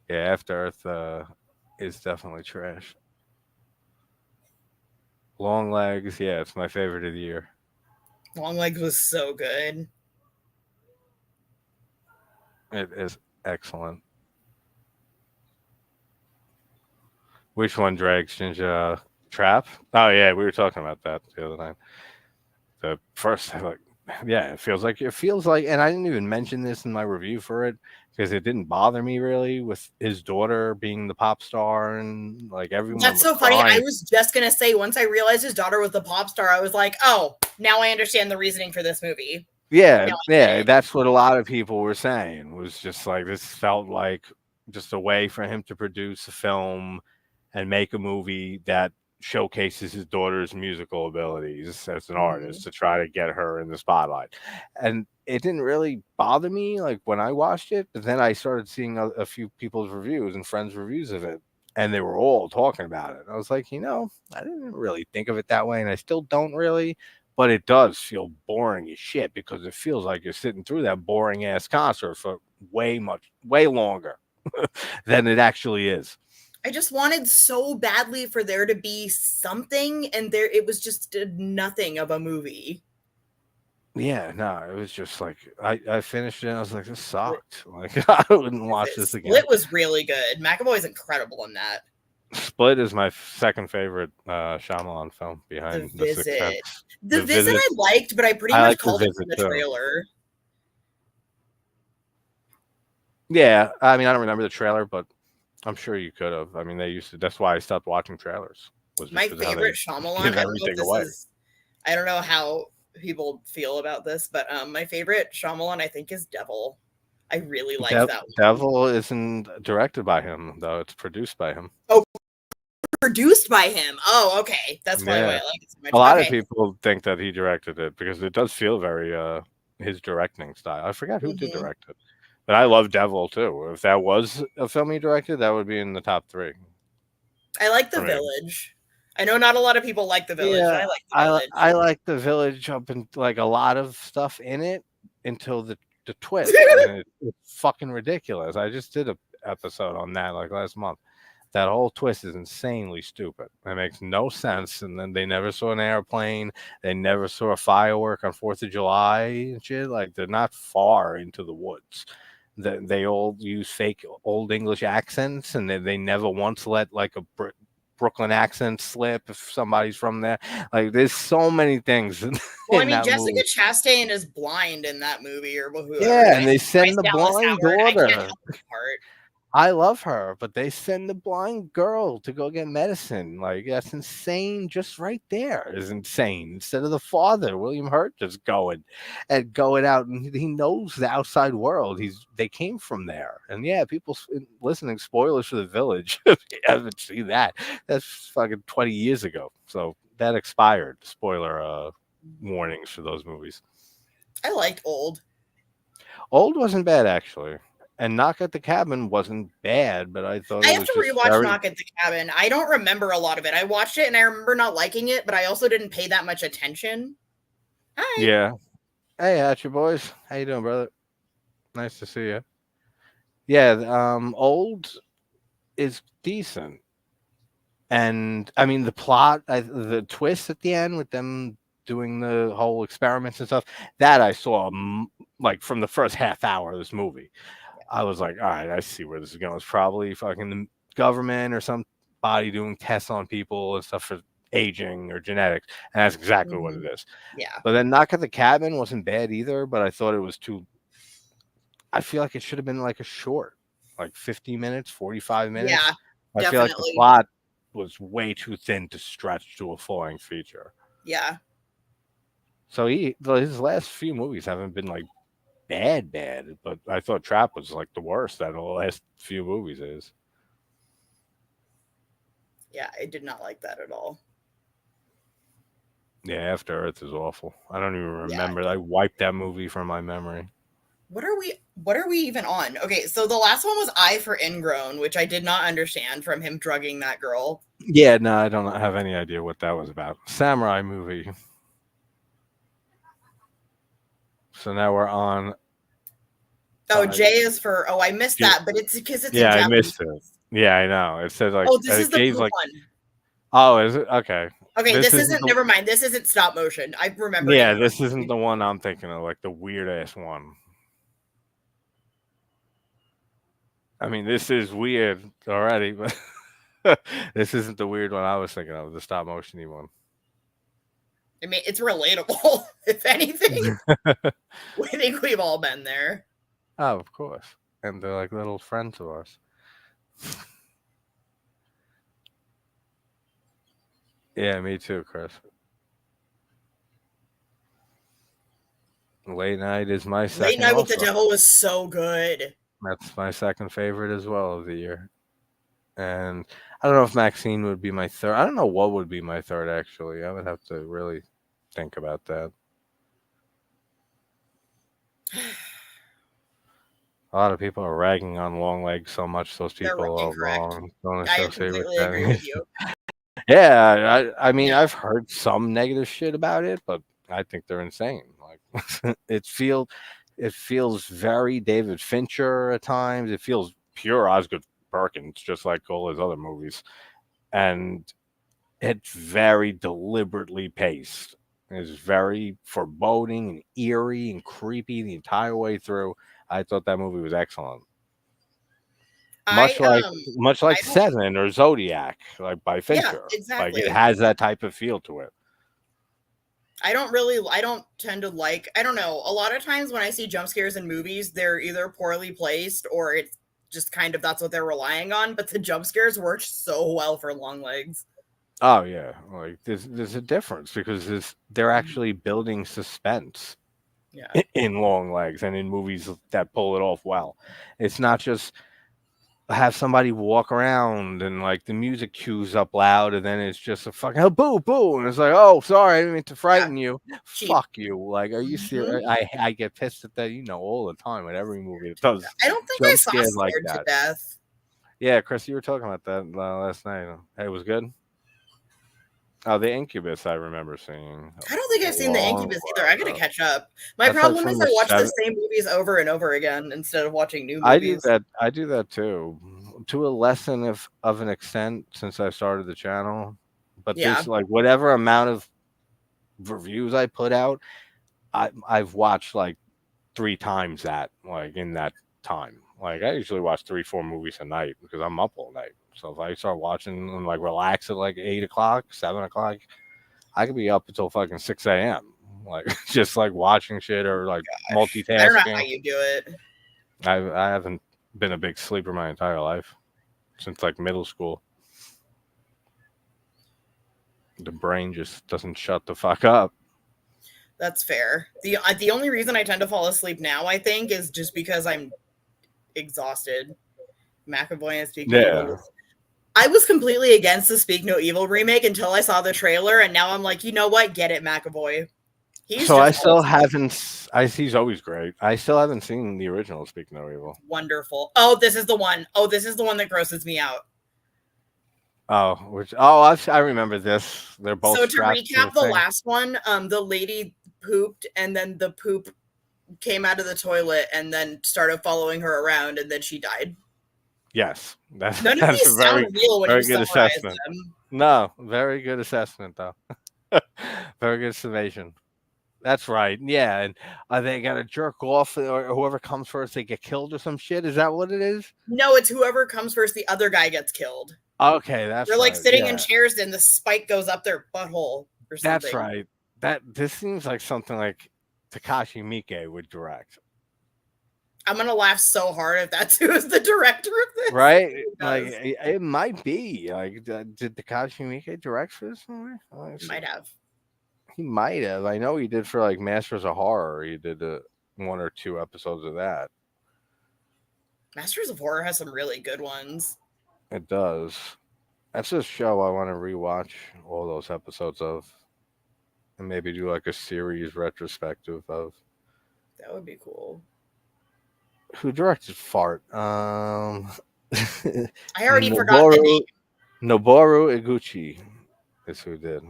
Yeah, After Earth is definitely trash. Long Legs, yeah, it's my favorite of the year. Long Legs was so good. It is excellent. Which one drags, Ginger? Trap? Oh yeah, we were talking about that the other night. The first, yeah, it feels like, and I didn't even mention this in my review for it because it didn't bother me really with his daughter being the pop star and like everyone. That's so funny. I was just gonna say, once I realized his daughter was the pop star, I was like, oh, now I understand the reasoning for this movie. Yeah, that's what a lot of people were saying. Was just like this felt like just a way for him to produce a film and make a movie that showcases his daughter's musical abilities as an Mhm. artist to try to get her in the spotlight. And it didn't really bother me like when I watched it, but then I started seeing a few people's reviews and friends' reviews of it, and they were all talking about it. I was like, I didn't really think of it that way, and I still don't really. But it does feel boring as shit because it feels like you're sitting through that boring ass concert for way longer than it actually is. I just wanted so badly for there to be something, and there it was just nothing of a movie. Yeah, no, it was just like I finished it and I was like, this sucked. Like I wouldn't watch this again. Split was really good. McAvoy's incredible in that. Split is my second favorite Shyamalan film The behind The Sixth Visit. Sense. The The Visit Visit, I liked, but I pretty I much like The called it from Visit the too. trailer. Yeah, I mean I don't remember the trailer, but I'm sure you could have. I mean they used to. That's why I stopped watching trailers. Was My because how they favorite Shyamalan, give I don't know if everything this away. is, I don't know how people feel about this, but my favorite Shyamalan, I think, is Devil. I really like that one. Devil isn't directed by him though; it's produced by him. Oh, produced by him. Oh, okay. That's probably why Yeah. I like it so A much. lot of Okay. people think that he directed it because it does feel very his directing style. I forgot who did Hmm. direct it, but I love Devil too. If that was a film he directed, that would be in the top three I like The for me. Village. I know not a lot of people like The Village, but Yeah, I like The I Village. like The Village up in like a lot of stuff in it until the twist, and it's fucking ridiculous. I just did a episode on that like last month. That whole twist is insanely stupid. It makes no sense. And then they never saw an airplane. They never saw a firework on 4th of July and shit. Like they're not far into the woods. They all use fake old English accents, and they never once let like a Brooklyn accent slip if somebody's from there. Like there's so many things Well, I in mean, that Jessica movie. Chastain is blind in that movie, or whoever. Yeah, and they Bryce send the Dallas blind Howard. I can't daughter. help that part. I love her, but they send the blind girl to go get medicine. Like that's insane. Just right there is insane. Instead of the father, William Hurt, just going out, and he knows the outside world. They came from there, and yeah, people listening. Spoilers for The Village. If you haven't seen that, that's fucking 20 years ago. So that expired. Spoiler warnings for those movies. I liked Old. Old wasn't bad actually. And Knock at the Cabin wasn't bad, but I thought I it have was to just rewatch very Knock at the Cabin. I don't remember a lot of it. I watched it and I remember not liking it, but I also didn't pay that much attention. Hi. yeah. Hey, Hatcher boys, how you doing, brother? Nice to see you. Yeah, Old is decent, and I mean the plot, the twist at the end with them doing the whole experiments and stuff. That I saw like from the first half hour of this movie. I was like, all right, I see where this is going. It's probably fucking the government or somebody doing tests on people and stuff for aging or genetics, and that's exactly what Mm-hmm. it is. Yeah. But then Knock at the Cabin wasn't bad either, but I thought it was too. I feel like it should have been like a short, like 50 minutes, 45 Yeah, minutes. I feel like the definitely. plot was way too thin to stretch to a full-length feature. Yeah. So his last few movies haven't been like bad, but I thought Trap was like the worst out of the last few movies is. Yeah, I did not like that at all. Yeah, After Earth is awful. I don't even Yeah. remember. I wiped that movie from my memory. What are we even on? Okay, so the last one was I for Ingrown, which I did not understand from him drugging that girl. Yeah, no, I don't have any idea what that was about. Samurai movie. So now we're on. Oh, J is for, oh, I missed J- that, but it's because it's in yeah, I Japanese. missed it. Yeah, I know. It says like Oh, this is the J's blue like, one. oh, is it okay? Okay, This this isn't isn't, the never mind. This isn't stop motion. I remember yeah, this isn't incorrectly. the one I'm thinking of. Like the weird ass one. I mean, this is weird already, but this isn't the weird one I was thinking of. The stop motiony one. I mean, it's relatable, if anything. We think we've all been there. Oh, of course. And they're like little friends of ours. Yeah, me too, Chris. Late Night is my Late second Night with the also. Devil was so good. That's my second favorite as well of the year. And I don't know if Maxine would be my third. I don't know what would be my third, actually. I would have to really think about that. A lot of people are ragging on Longlegs so much. Those They're people are incorrect. wrong. Don't I associate with completely agree with that. you. Yeah, I mean, Yeah, I've heard some negative shit about it, but I think they're insane. Like it feels very David Fincher at times. It feels pure Osgood Perkins, just like all his other movies, and it's very deliberately paced. It's very foreboding and eerie and creepy the entire way through. I thought that movie was excellent. I Much I like don't. Seven or Zodiac, like by Yeah, Fincher. Like it exactly. has that type of feel to it. I don't tend to like, I don't know. A lot of times when I see jump scares in movies, they're either poorly placed or it's just kind of that's what they're relying on. But the jump scares work so well for Long Legs. Oh yeah, like there's a difference because they're Mhm. actually building suspense Yeah. in Long Legs and in movies that pull it off well. It's not just have somebody walk around and like the music cues up loud and then it's just a fucking oh, boo boo and it's like oh sorry I didn't mean to Yeah. frighten you. Cheap. Fuck you. Like are you Mhm. serious? I get pissed at that all the time at every movie that does I don't think I jump saw scares like Scared to that. Death. Yeah, Chris, you were talking about that last night. Hey, it was good. Oh, the Incubus I remember seeing I don't think a I've seen The long Incubus either. I gotta while ago. catch up. My That's like problem from is the I watch the seven. same movies over and over again instead of watching new I do movies. that. I do that too, to a lesson of an extent since I started the channel. But Yeah. this, like, whatever amount of reviews I put out, I've watched like 3 times that, like in that time. Like I usually watch 3, 4 movies a night because I'm up all night. So if I start watching and like relax at like 8 o'clock, 7 o'clock, I could be up until fucking 6 a.m. Like just like watching shit or like I don't know how multitasking. you do it. I haven't been a big sleeper my entire life since like middle school. The brain just doesn't shut the fuck up. That's fair. The only reason I tend to fall asleep now, I think, is just because I'm exhausted. McAvoy and Speak No Evil Yeah. was. I was completely against the Speak No Evil remake until I saw the trailer, and now I'm like, you know what? Get it, McAvoy. He's So I just still awesome. haven't. He's always great. I still haven't seen the original Speak No Evil. Wonderful. Oh, this is the one. Oh, this is the one that grosses me out. I remember this. They're both So to strapped to the recap the thing. last one, the lady pooped, and then the poop came out of the toilet, and then started following her around, and then she died. Yes, None of that's a these sound real when you very good summarize assessment. them. No, very good assessment though. Very good summation. That's right. Yeah, and they got to jerk off, or whoever comes first, they get killed or some shit. Is that what it is? No, it's whoever comes first, the other guy gets killed. Okay, They're that's like right. sitting in Yeah, chairs and the spike goes up their butthole or that's something. right. That this seems like something like Takashi Miike would direct, I'm gonna laugh so hard if that's who is the director of this. right? It Like does. it might be. Like, did Takashi Miike direct for this movie? Let's see. Might have. He might have. I know he did for like Masters of Horror. He did 1 or 2 episodes of that. Masters of Horror has some really good ones. It does. That's a show I want to rewatch all those episodes of, and maybe do like a series retrospective of. That would be cool. Who directed Fart? I already forgot the name. Noboru Noboru Iguchi is who did.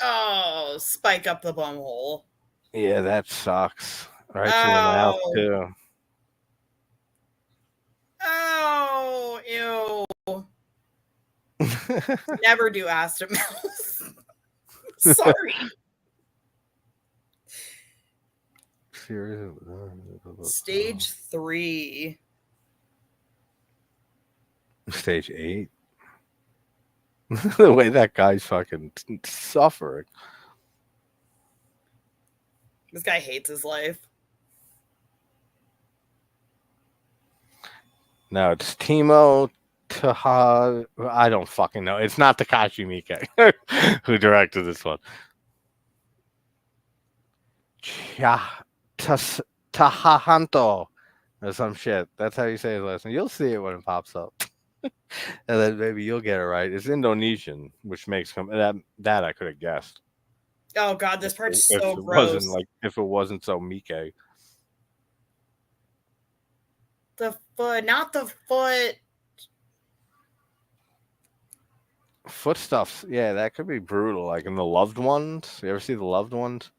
Oh, spike up the bumhole. Yeah, that sucks. Right through the mouth Oh, too. oh, ew. Never do ass to mouth. Sorry. Stage 3. Stage 8. The way that guy's fucking suffering. This guy hates his life. No, it's Timo Taha. I don't fucking know. It's not Takashi Miike who directed this one. Tahahanto or some shit. That's how you say his last name. You'll see it when it pops up, and then maybe you'll get it right. It's Indonesian, which makes that I could have guessed Oh God, this part's if so it wasn't gross. like if it wasn't so Mike. The foot, not the foot. Footstuffs, yeah, that could be brutal. Like in the Loved Ones. You ever see the Loved Ones?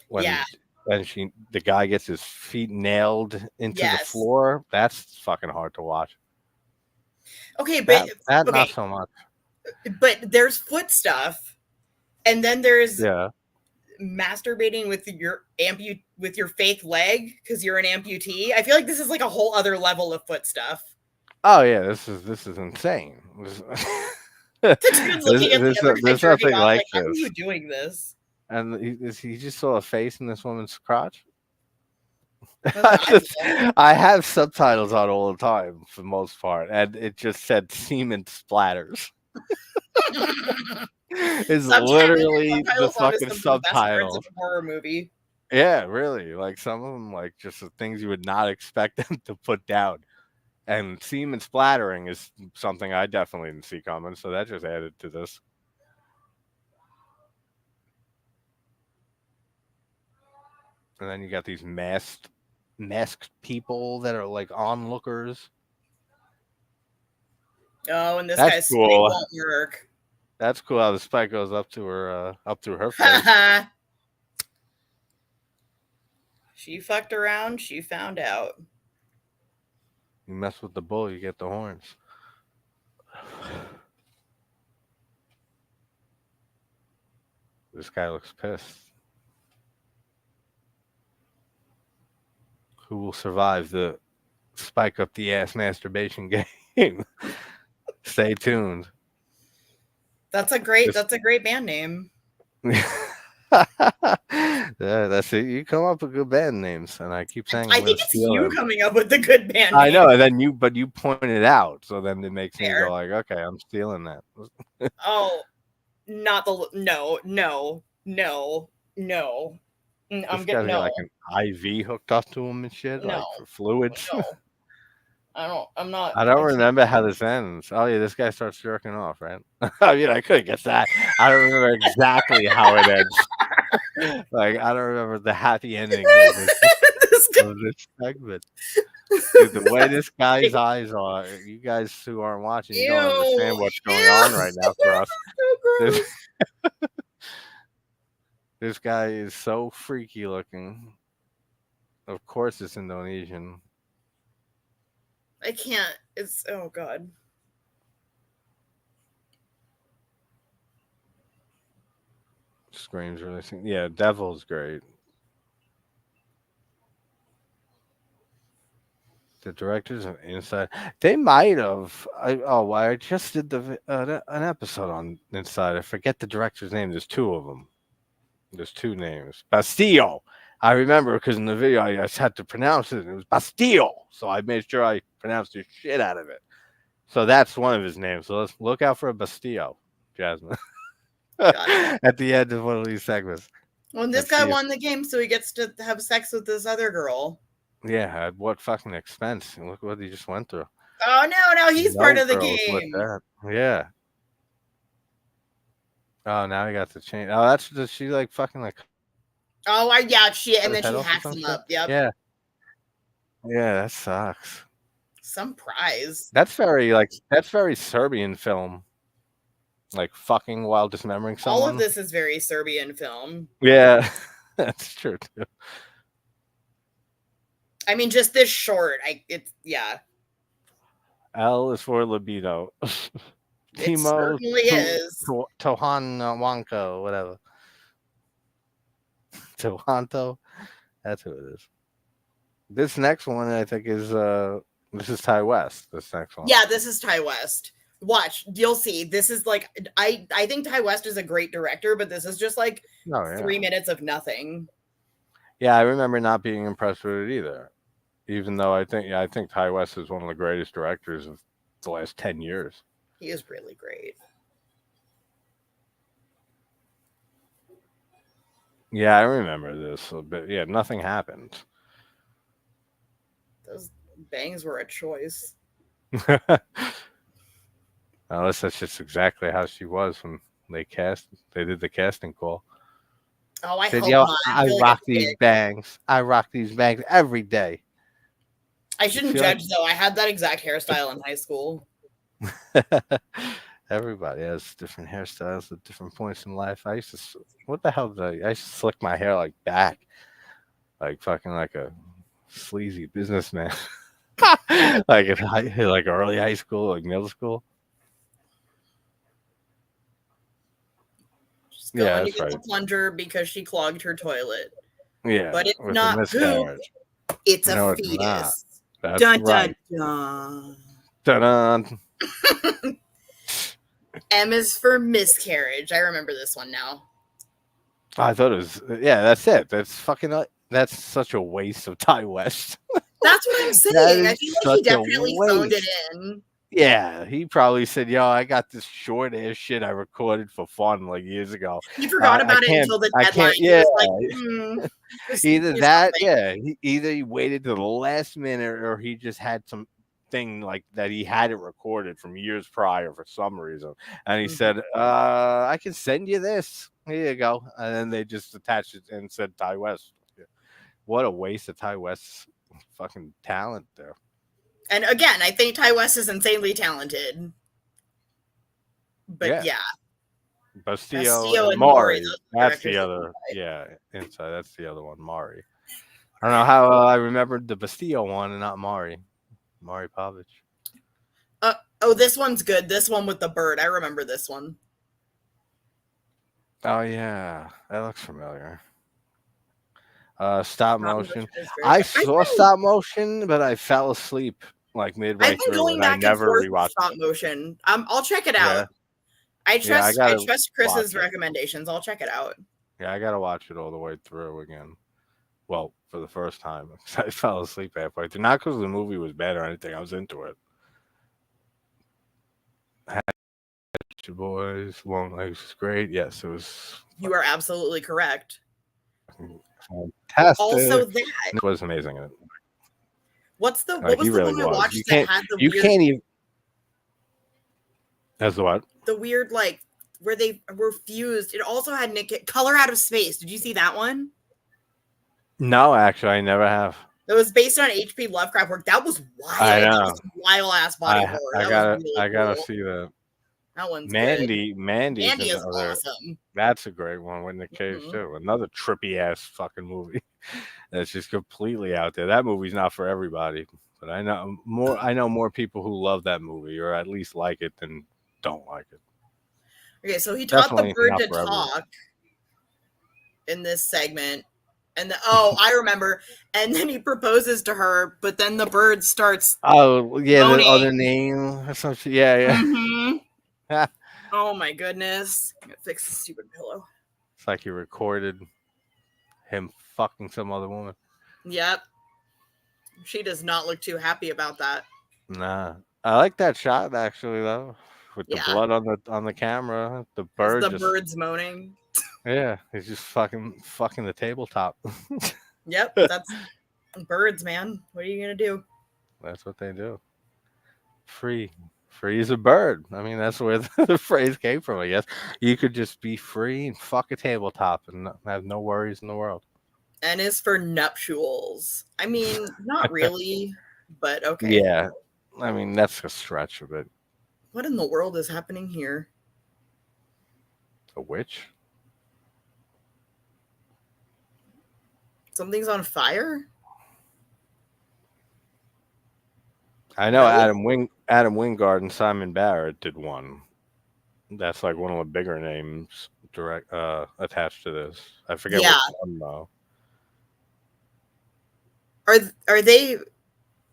Yeah. When the guy gets his feet nailed into the Yes. floor, that's fucking hard to watch. Okay, but That not okay, so much. but there's foot stuff, and then there's Yeah. masturbating with your fake leg because you're an amputee. I feel like this is like a whole other level of foot stuff. Oh yeah, this is insane. The dude's looking at the other guy There's jerking nothing off, like like, how are this. you doing this? And he just saw a face in this woman's crotch. That's what I saw. I have subtitles on all the time for the most part, and it just said semen splatters. It's Having literally the subtitles on is fucking some of the best parts of subtitles. a horror movie. Yeah, really. Like some of them, like just the things you would not expect them to put down. And semen splattering is something I definitely didn't see coming, so that just added to this. And then you got these masked people that are like onlookers. Oh, and this That's guy's spike cool. won't work. That's cool how the spike goes up to her face. She fucked around, she found out. You mess with the bull, you get the horns. This guy looks pissed. Who will survive the spike up the ass masturbation game? Stay tuned. That's a great band name. Yeah, that's it. You come up with good band names, and I keep saying I I'm going think to it's steal you them. coming up with the good band I name. know, and then you pointed it out, so then it makes me Fair. go like, okay, I'm stealing that. Oh, not the no. I'm This getting guy's got no. like an IV hooked up to him and shit, No. like for fluids. No. I'm not. I don't remember how this ends. Oh yeah, this guy starts jerking off, right? I mean, I could guess that. I don't remember exactly how it ends. Like I don't remember the happy ending of this This guy, segment. Dude, the way this guy's eyes are, you guys who aren't watching, you don't understand what's going on right now for us. So This, gross. this guy is so freaky looking. Of course, it's Indonesian. I can't. It's oh god. Screams really. Yeah, Devil's great. The directors of Inside, they might have. I just did an episode on Inside. I forget the director's name. There's two of them. There's two names. Bastillo. I remember because in the video I just had to pronounce it. And it was Bastillo, so I made sure I pronounced the shit out of it. So that's one of his names. So let's look out for a Bastillo, Jasmine. At the end of one of these segments. Well, this guy won the game, so he gets to have sex with this other girl. Yeah, at what fucking expense? Look what he just went through. Oh no, he's part of the game. Yeah. Oh, now he got to change. Oh, does she like fucking like? Oh, yeah, and then she hacks him up. Yep. Yeah. Yeah, that sucks. Some prize. That's very Serbian film. Like fucking while dismembering someone. All of this is very Serbian film. Yeah, that's true too. I mean, just this short. Yeah. L is for libido. It certainly is. Tohan Wanko, whatever. Tohanto. That's who it is. This next one, I think, is this is Ty West. This next one. Yeah, this is Ty West. Watch, you'll see. This is like I think Ty West is a great director, but this is just like 3 minutes of nothing. Yeah, I remember not being impressed with it either. Even though I think Ty West is one of the greatest directors of the last 10 years. He is really great. Yeah, I remember this, but yeah, nothing happened. Those bangs were a choice. Unless that's just exactly how she was when they did the casting call. Oh, I Said, hope "Yo, not. I I feel like a rock these dick. bangs. I rock these bangs every day." I You shouldn't feel like judge though. I had that exact hairstyle in high school. everybody has different hairstyles at different points in life. What the hell did I used to slick my hair like back, like fucking like a sleazy businessman, like like early high school, like middle school. She's Yeah, going to that's get the right. plunger because she clogged her toilet. Yeah, But it's with a not poop, miscarriage. it's a No, it's not. fetus. That's Dun dun right. dun. Ta-da. M is for miscarriage. I remember this one now. I thought it was. Yeah, that's it. That's fucking. That's such a waste of Ty West. That's what I'm That saying. I is feel like he such a definitely phoned it waste. in. Yeah, he probably said, "Yo, I got this short ass shit I recorded for fun like years ago. He forgot I about it can't, until the I deadline. can't." He Yeah, was like, just either do that, something. yeah, either he waited to the last minute, or he just had some thing like that he had it recorded from years prior for some reason, and he Mhm. said, "I can send you this. Here you go," and then they just attached it and said Ty West. Yeah. What a waste of Ty West's fucking talent there. And again, I think Ty West is insanely talented. But Yeah. yeah, Bastillo Castillo and and Maury, Maury. those are the That's directors the that other. died. Yeah, inside. That's the other one, Maury. I don't know how I remembered the Bastillo one and not Maury. Maury Povich. Oh, this one's good. This one with the bird. I remember this one. Oh yeah, that looks familiar. Stop Stop motion. motion is very I good. saw stop motion, but I fell asleep like midway I've been through, going and I back and never forth with rewatched stop it. motion. I'll check it out. Yeah, yeah, I I gotta trust watch Chris's it. recommendations. I'll check it out. Yeah, I gotta watch it all the way through again. Well, for the first time, 'cause I fell asleep halfway through. Not because the movie was bad or anything. I was into it. Your boys, long legs was great. Yes, it was You are absolutely correct. Also, fantastic. that Nick was amazing in it. what He was the really one I was. watched that had You can't even. That's the what? the weird like where they were fused? It also had Nick Color Out of Space. Did you see that one? No, actually, I never have. It was based on H.P. Lovecraft work. That was I wild. That was know. some wild ass body horror. That was really I gotta cool. see that. That one's good. Mandy's Mandy is another. awesome. That's a great one with Nick Cage Mhm. too. Another trippy ass fucking movie. That's just completely out there. That movie's not for everybody, but I know more people who love that movie or at least like it than don't like it. Okay, so he taught the Definitely bird not to for everyone. talk in this segment. And oh, I remember. And then he proposes to her, but then the bird starts Oh yeah, the other moaning. name or some shit. Yeah, Mm-hmm. yeah. Oh my goodness. I'm gonna fix the stupid pillow. It's like he recorded him fucking some other woman. Yep. She does not look too happy about that. Nah, I like that shot actually though, with the Yeah. blood on the camera. The As bird the just bird's moaning. yeah, he's just fucking the tabletop. Yep. That's birds, man. What are you gonna do? That's what they do. Free, free as a bird. I mean, that's where the phrase came from. I guess you could just be free and fuck a tabletop and have no worries in the world. N is for nuptials. I mean, not really, but okay. Yeah, I mean that's a stretch of it. What in the world is happening here? A witch? Something's on fire? I know Really? Adam Wingard and Simon Barrett did one. That's like one of the bigger names direct attached to this. I forget Yeah. which one though. Are are they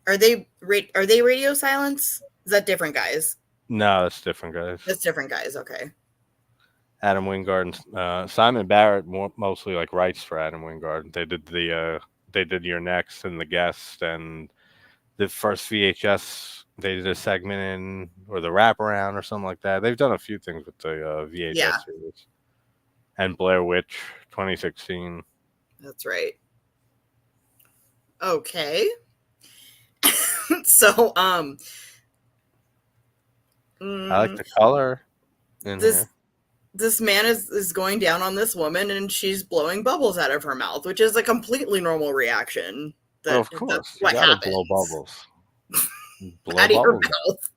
are they radio silence? Is that different guys? No, that's different guys. That's different guys. Okay. Adam Wingard and Simon Barrett mostly like writes for Adam Wingard. They did Your Next and The Guest and the first VHS. They did a segment in or the wraparound or something like that. They've done a few things with the Yeah. VHS series and Blair Witch 2016. That's right. Okay. So, I like the color in this here. this man is going down on this woman, and she's blowing bubbles out of her mouth, which is a completely normal reaction. Well, of That's course, you what gotta blow happens bubbles. Blow out of your bubbles. mouth.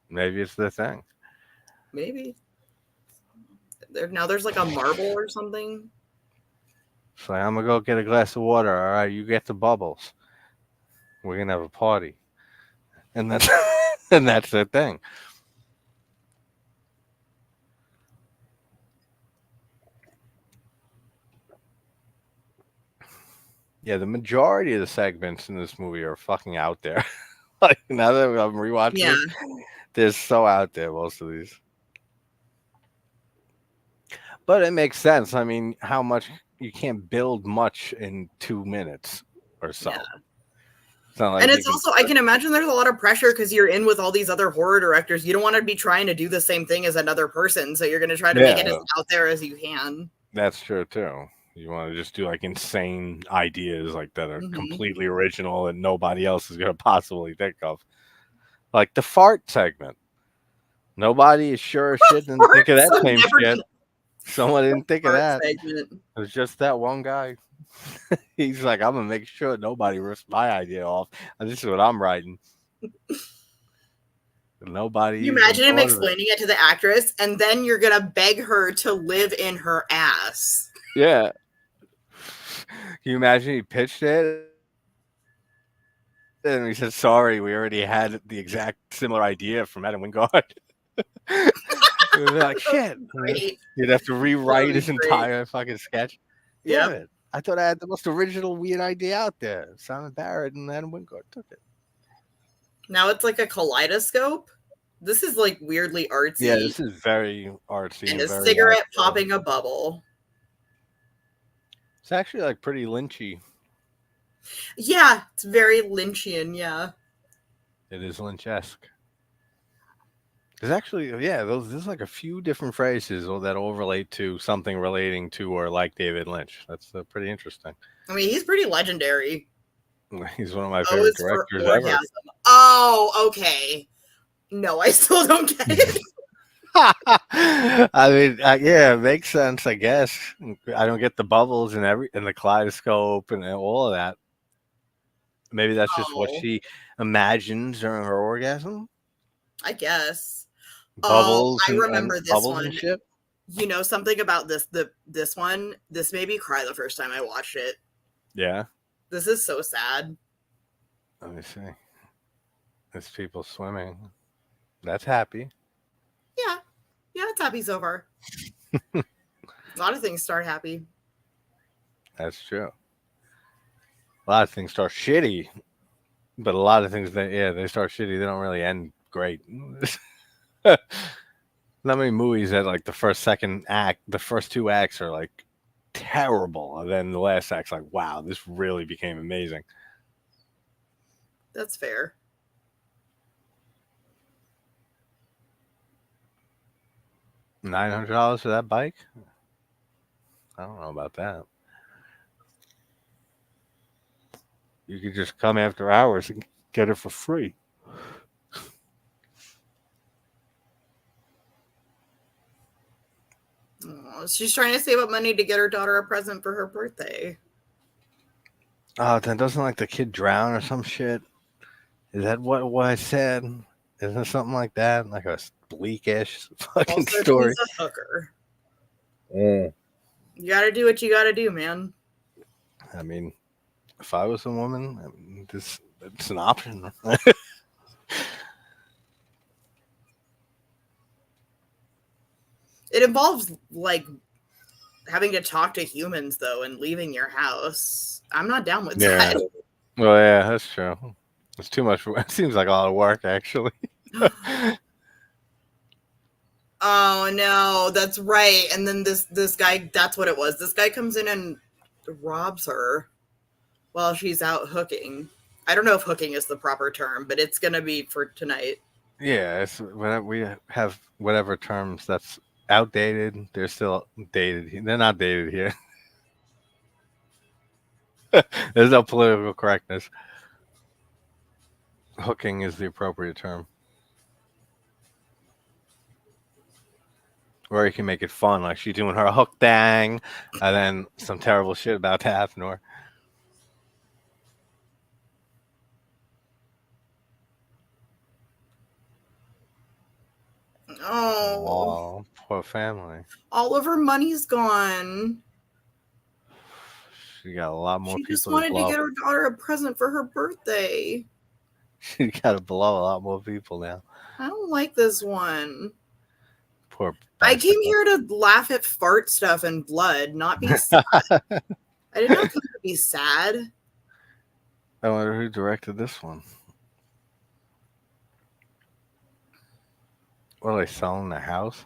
Maybe it's the thing. Maybe there's like a marble or something. So I'm gonna go get a glass of water. All right, you get the bubbles. We're gonna have a party, and that's and that's the thing. Yeah, the majority of the segments in this movie are fucking out there. Like now that I'm rewatching Yeah, it, they're so out there. Most of these, but it makes sense. I mean, how much you can't build much in 2 minutes or so. yeah. It's not like And you it's can. also, I can imagine there's a lot of pressure because you're in with all these other horror directors. You don't want to be trying to do the same thing as another person, so you're going to try to make it as Yeah, out there as you can. that's true too. You want to just do like insane ideas like that are Hmm. completely original and nobody else is gonna possibly think of. Like the fart segment. Nobody is sure as shit didn't think of that I'm same never shit. gonna Someone didn't think of fart that. segment. It was just that one guy. He's like, I'm gonna make sure nobody rips my idea off. And this is what I'm writing. Nobody You even imagine him thought of it. explaining it to the actress, and then you're gonna beg her to live in her ass. Yeah. Can you imagine he pitched it? And we said, sorry, we already had the exact similar idea from Adam Wingard. We'd be like, shit. Great. You'd have to That rewrite would be his great. entire fucking sketch. Damn Yep. it. I thought I had the most original weird idea out there. Simon Barrett and Adam Wingard took it. Now it's like a kaleidoscope. This is like weirdly artsy. Yeah, this is very artsy and and a very cigarette actual. popping a bubble. It's actually like pretty Lynchy. Yeah, it's very Lynchian, yeah. It is Lynch-esque. There's actually, yeah, there's like a few different phrases that all relate to something relating to or like David Lynch. That's pretty interesting. I mean, he's pretty legendary. He's one of my O favorite is for directors ever. orgasm. Oh, okay. No, I still don't get it. I mean, yeah, it makes sense, I guess. I don't get the bubbles and the kaleidoscope and all of that. Maybe that's just what Oh, she imagines during her orgasm. I guess. Oh, Bubbles I and remember this bubbles and one. shit. You know something about this one? This made me cry the first time I watched it. Yeah. This is so sad. Let me see. There's people swimming. That's happy. Yeah. Yeah, it's happy so far. A lot of things start happy. That's true. A lot of things start shitty, but a lot of things they start shitty. They don't really end great. Not many movies that like the second act, the first two acts are like terrible, and then the last act's like, wow, this really became amazing. That's fair. $900 for that bike? I don't know about that. You could just come after hours and get it for free. Oh, she's trying to save up money to get her daughter a present for her birthday. Oh, then doesn't like the kid drown or some shit? Is that what I said? Isn't it something like that? Like a bleakish fucking Also, story. she's a hooker. Mm. You gotta do what you gotta do, man. I mean, if I was a woman, I mean, it's an option. It involves like having to talk to humans though and leaving your house. I'm not down with Yeah. that. Well, yeah, that's true. It's too much. It seems like a lot of work, actually. Oh no, that's right. And then this guy, that's what it was. This guy comes in and robs her while she's out hooking. I don't know if hooking is the proper term, but it's gonna be for tonight. Yeah, it's whenever we have whatever terms that's outdated. They're still dated. They're not dated here. There's no political correctness. Hooking is the appropriate term. Or you can make it fun, like she's doing her hook dang, and then some terrible shit about to happen to her. Oh, Oh, poor family. all of her money's gone. She got a lot more She just people to wanted to blow. get her daughter a present for her birthday. She got to blow a lot more people now. I don't like this one. Poor I came bicycle. here to laugh at fart stuff and blood, not be sad. I did not come to be sad. I wonder who directed this one. What are they selling the house?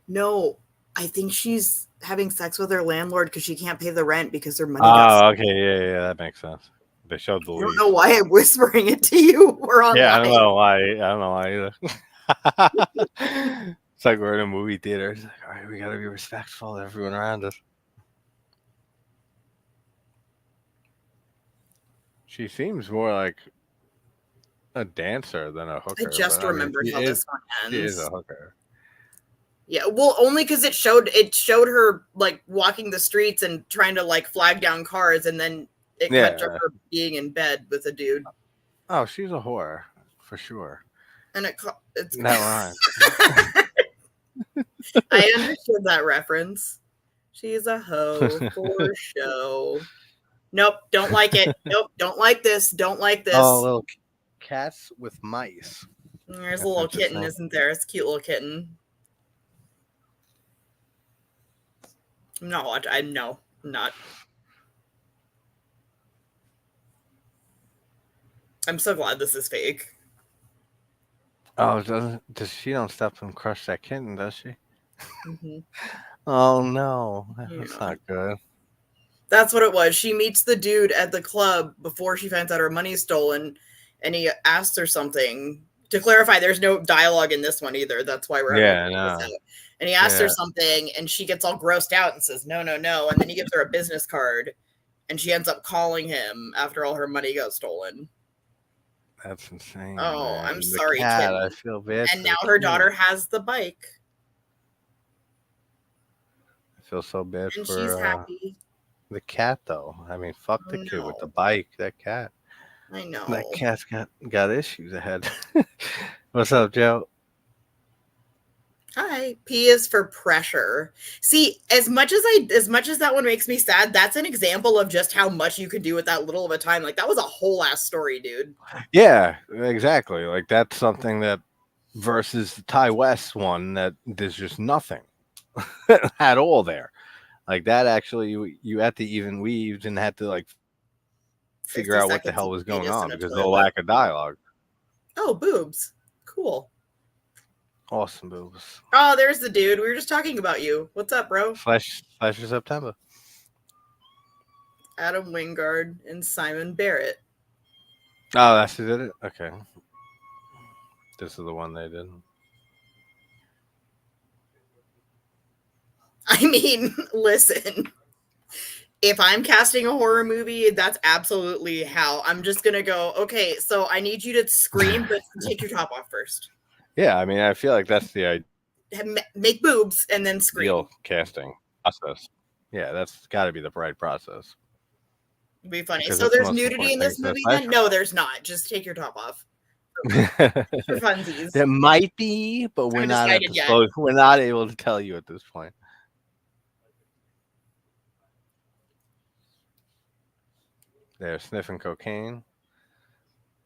No, I think she's having sex with her landlord because she can't pay the rent because her money got. Oh, okay, yeah, that makes sense. They showed the I don't lease. know why I'm whispering it to you. We're on Yeah, live. I don't know why. I don't know why either. It's like we're in a movie theater. It's like, all right, we gotta be respectful of everyone around us. She seems more like a dancer than a I hooker. just But I mean, remembered how this one she is ends. a hooker. Yeah, well, only because it showed her like walking the streets and trying to like flag down cars, and then it cut to Yeah. her being in bed with a dude, Oh, she's a whore for sure. and it's. That rhymes. I understood that reference. She's a hoe for show. Nope, don't like it. Nope, don't like this. Don't like this. Oh, little cats with mice. There's That's a little kitten, interesting. isn't there? It's a cute little kitten. I'm not watching. I'm not. I'm so glad this is fake. Oh, does she don't step and crush that kitten, does she? Mm-hmm. Oh no, that's Yeah. not good. That's what it was. She meets the dude at the club before she finds out her money's stolen, and he asks her something. To clarify, there's no dialogue in this one either. That's why we're having to figure this out. And he asks her something, and she gets all grossed out and says, no, no, no. And then he gives her a business card, and she ends up calling him after all her money got stolen. That's insane. Oh, man. I'm The sorry, cat, kitten. I feel bad. And now her daughter has the bike, I feel so bad and she's for happy. the cat, though. I mean, fuck the kid with the bike. That cat. I know. That cat's got issues ahead. What's up, Joe? Hi. P is for pressure. See, as much as that one makes me sad, that's an example of just how much you could do with that little of a time. Like that was a whole ass story, dude. Yeah, exactly. Like that's something that versus the Ty West one that there's just nothing at all there. Like that actually you had to we even had to like figure out what the hell was going on because of the lack of dialogue. Oh, boobs. Cool. Awesome boobs. Oh, there's the dude. We were just talking about you. What's up, bro? Flash of September. Adam Wingard and Simon Barrett. Oh, that's who did it? Okay. This is the one they did. I mean, listen. If I'm casting a horror movie, that's absolutely how. I'm just going to go, okay, so I need you to scream, but take your top off first. Yeah, I mean, I feel like that's the idea. Make boobs and then scream. Real casting process. Yeah, that's got to be the right process. It'd be funny. So there's nudity in this movie then? No, there's not. Just take your top off. For funsies. There might be, but we're not able to tell you at this point. They're sniffing cocaine.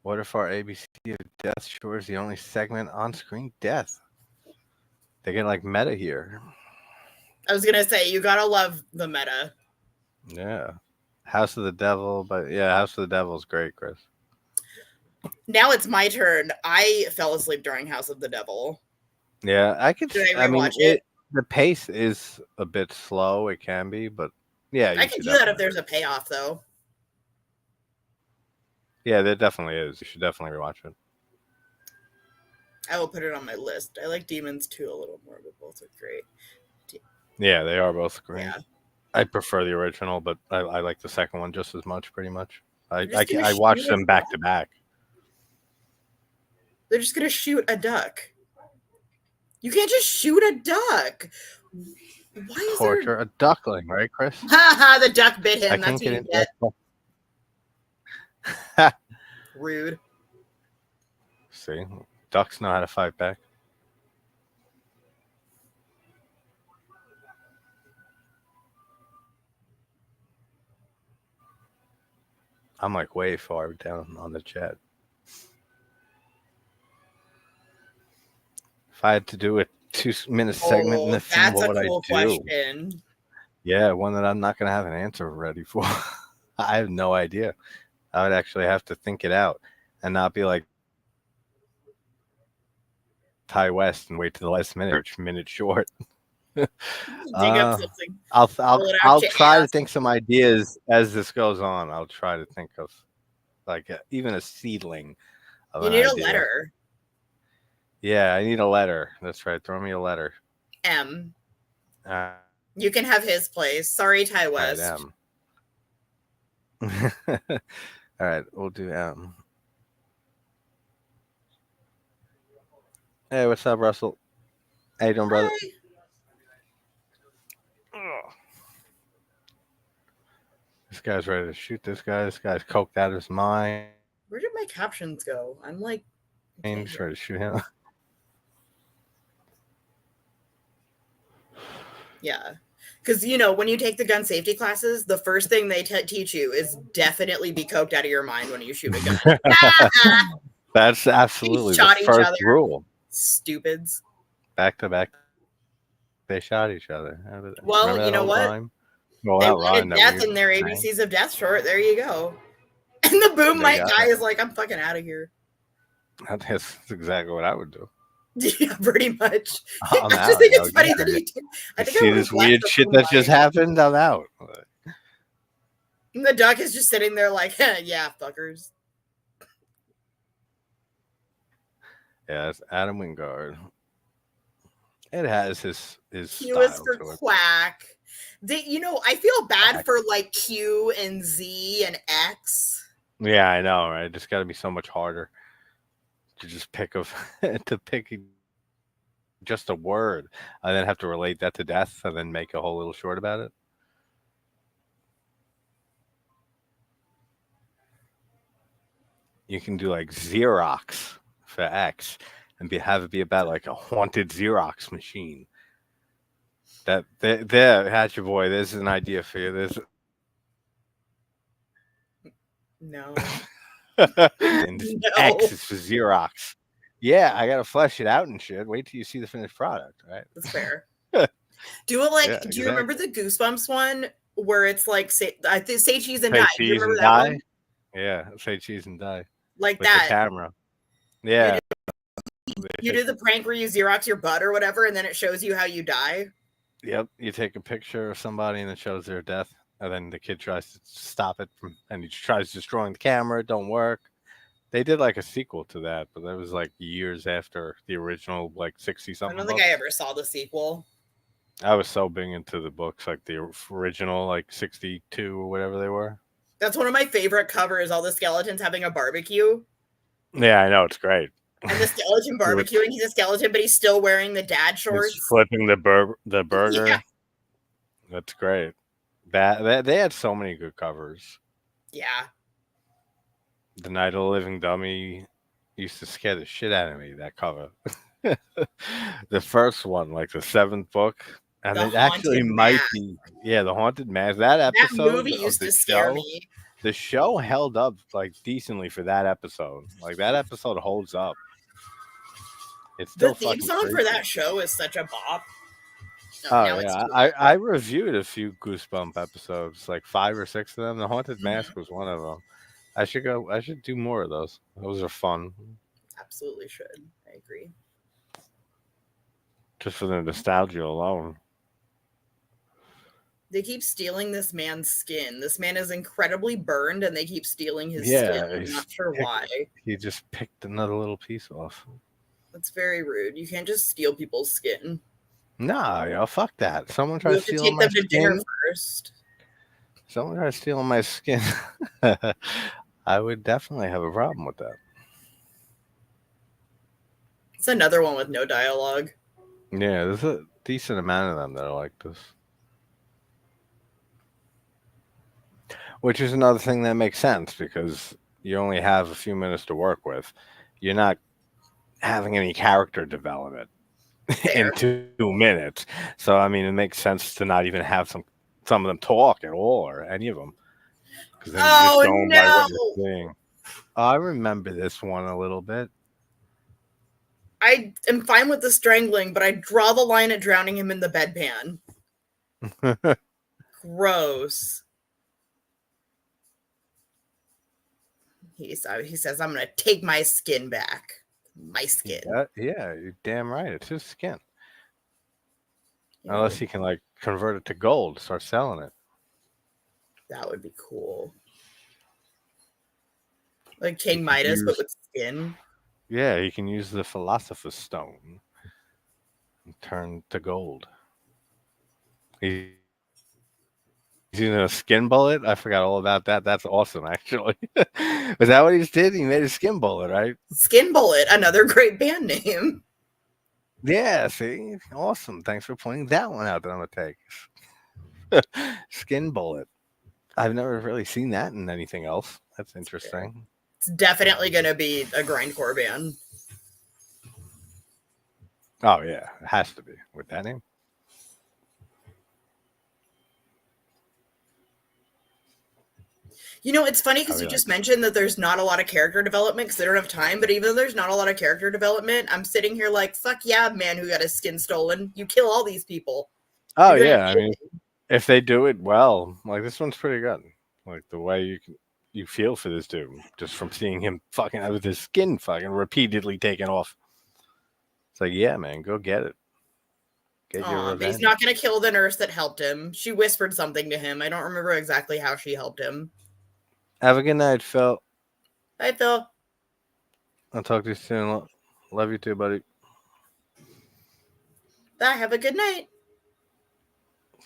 What if our ABC of death sure is the only segment on screen death? They get like meta here. I was gonna say you gotta love the meta. Yeah. House of the Devil, but yeah, House of the Devil is great, Chris. Now it's my turn. I fell asleep during House of the Devil. Yeah, I could. I mean, it. The pace is a bit slow. It can be, but yeah, I can do that if there's a payoff, though. Yeah, there definitely is. You should definitely rewatch it. I will put it on my list. I like Demons 2 a little more, but both are great. Yeah, they are both great. Yeah. I prefer the original, but I like the second one just as much, pretty much. They're just gonna I shoot watched a them back to duck. back. They're just gonna shoot a duck. You can't just shoot a duck. Why is there? Torture a duckling, right, Chris? Haha, the duck bit I him. That's can't what get you into get. that. Rude. See, ducks know how to fight back. I'm like way far down on the chat. If I had to do a 2-minute segment in Oh, the film, that's what a would I cool do? question. Yeah, one that I'm not going to have an answer ready for. I have no idea. I would actually have to think it out and not be like Ty West and wait to the last minute short. Dig up uh, something. I'll Pull it I'll out your try to ass. think some ideas as this goes on. I'll try to think of like even a seedling of You an need a idea. letter. Yeah, I need a letter. That's right. Throw me a letter. M. Uh, You can have his place. Sorry, Ty West. M. All right, we'll do M. Hey, what's up, Russell? How you doing, brother? Ugh. This guy's ready to shoot this guy. This guy's coked out of his mind. Where did my captions go? I'm like, He's ready to shoot him. Yeah. Because, you know, when you take the gun safety classes, the first thing they teach you is definitely be coked out of your mind when you shoot a gun. That's absolutely the shot each first other. rule. Stupids. Back to back, they shot each other. Well, Remember you that know old what? rhyme? Well, They not wanted rhyme, that death weird in their saying. ABCs of Death short. There you go. And the boom They mic got guy it. is like, I'm fucking out of here. That's exactly what I would do. Yeah, pretty much. I'm I out. just think it's Like, funny yeah, that he did. I you think I see would've this left weird the shit boom that just mic. happened? I'm out. And the duck is just sitting there like, yeah, fuckers. Yeah, it's Adam Wingard. It has his Q is style for to it. quack. You know, I feel bad Quack. for like Q and Z and X. Yeah, I know, right? It's got to be so much harder to just pick just a word and then have to relate that to death and then make a whole little short about it. You can do like Xerox for X and have it be about like a haunted Xerox machine. That there, Hatcher Boy. There's an idea for you. There's No. and No. X is for Xerox. Yeah, I gotta flesh it out and shit. Wait till you see the finished product, right? That's fair. Do it like, Yeah, do you remember the Goosebumps one where it's like, I think say cheese and Say die? Do you cheese remember and that die. one? Yeah, say cheese and die Like with the that. camera. Yeah, You do the prank where you Xerox your butt or whatever, and then it shows you how you die. Yep, you take a picture of somebody and it shows their death, and then the kid tries to stop it and he tries destroying the camera. It don't work. They did like a sequel to that, but that was like years after the original, like 60 I something. don't think I ever saw the sequel. I was so big into the books, like the original, like 62 or whatever they were. That's one of my favorite covers. All the skeletons having a barbecue. Yeah, I know, it's great. And the skeleton barbecuing, he's a skeleton, but he's still wearing the dad shorts. He's flipping the burger. Yeah. That's great. That they had so many good covers. Yeah. The Night of the Living Dummy used to scare the shit out of me, that cover. The first one, like the 7th book. And The it actually Haunted might Mask. be, yeah, the Haunted Mask. That That episode movie of used the to scare show, me. the show held up like decently for that episode. Like that episode holds up. It's still The theme song for that show is such a bop. Oh yeah, I reviewed a few Goosebump episodes, like 5 or 6 of them. The Haunted Mask was one of them. I should do more of those. Those are fun. Absolutely should. I agree. Just for the nostalgia alone. They keep stealing this man's skin. This man is incredibly burned, and they keep stealing his Yeah, skin. I'm not sure why. He just picked another little piece off. That's very rude. You can't just steal people's skin. No, yo, fuck that. Someone You tries have to stealing take my them to dinner skin. first. Someone tries stealing my skin. I would definitely have a problem with that. It's another one with no dialogue. Yeah, there's a decent amount of them that are like this. Which is another thing that makes sense because you only have a few minutes to work with. You're not having any character development in Fair. 2 minutes. So I mean, it makes sense to not even have some of them talk at all or any of them because then you're just Oh going by what you're no! seeing. I remember this one a little bit. I am fine with the strangling, but I draw the line at drowning him in the bedpan. Gross. He says, I'm going to take my skin back. My skin. Yeah, you're damn right. It's his skin. You Unless know, he can like convert it to gold, start selling it. that would be cool. Like King Midas, but with skin. Yeah, he can use the Philosopher's Stone and turn to gold. He's using a skin bullet. I forgot all about that. That's awesome, actually. Was that what he just did? He made a skin bullet, right? Skin Bullet, another great band name. Yeah, see? Awesome. Thanks for pointing that one out that I'm going to take. Skin bullet. I've never really seen that in anything else. That's interesting. It's definitely going to be a grindcore band. Oh, yeah. It has to be with that name. You know, it's funny because you just mentioned that there's not a lot of character development because they don't have time. But even though there's not a lot of character development, I'm sitting here like, fuck yeah, man who got his skin stolen. You kill all these people. Oh, yeah. I mean, if they do it well, like this one's pretty good. Like the way you feel for this dude just from seeing him fucking with his skin fucking repeatedly taken off. It's like, yeah, man, go get it. Get your revenge. But he's not going to kill the nurse that helped him. She whispered something to him. I don't remember exactly how she helped him. Have a good night, Phil. Bye, Phil. I'll talk to you soon. Love you too, buddy. Bye. Have a good night.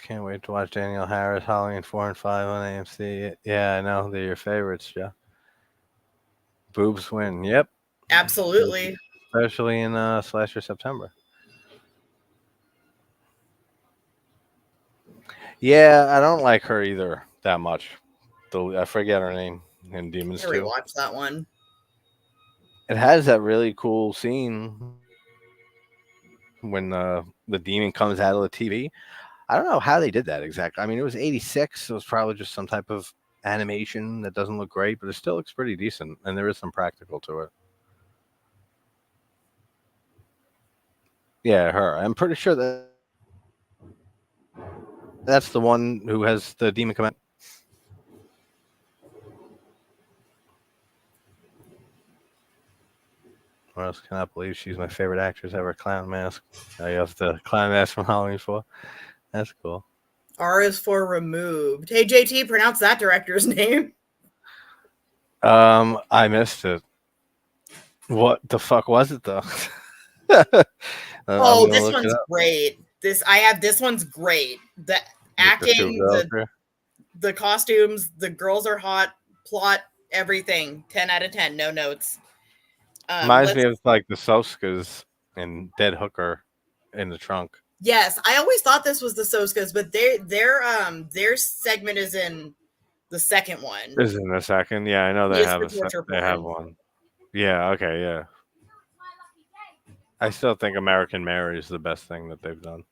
Can't wait to watch Danielle Harris, Halloween 4 and 5 on AMC. Yeah, I know. They're your favorites, Joe. Boobs win. Yep. Absolutely. Especially in Slasher September. Yeah, I don't like her either that much. I forget her name in Demons 2. I rewatched that one. It has that really cool scene when the demon comes out of the TV. I don't know how they did that exactly. I mean, it was 86, so it was probably just some type of animation that doesn't look great, but it still looks pretty decent, and there is some practical to it. Yeah, her. I'm pretty sure that's the one who has the demon come out. What else cannot believe she's my favorite actress ever. Clown Mask. You have the Clown Mask from Halloween 4. That's cool. R is for removed. Hey, JT, pronounce that director's name. I missed it. What the fuck was it though? Oh, this one's great. This one's great. The acting, the costumes, the girls are hot, plot, everything. 10 out of 10, no notes. Reminds me of like the Soskas and Dead Hooker in the Trunk. Yes, I always thought this was the Soskas, but their segment is in the second one. Is in the second? Yeah, I know they have they have one. Yeah, okay, yeah. I still think American Mary is the best thing that they've done.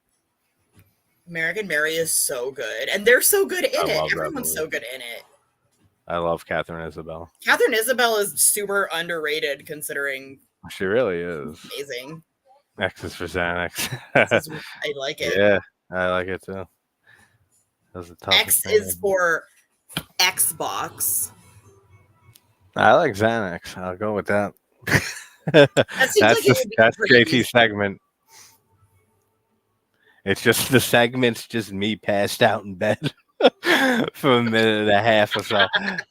American Mary is so good, and they're so good in it. Everyone's so good in it. I love Catherine Isabel. Catherine Isabel is super underrated, considering she really is amazing. X is for Xanax. I like it. Yeah, I like it too. X is for Xbox. I like Xanax. I'll go with that. That's JT's segment. It's just the segment's just me passed out in bed for a minute and a half or so.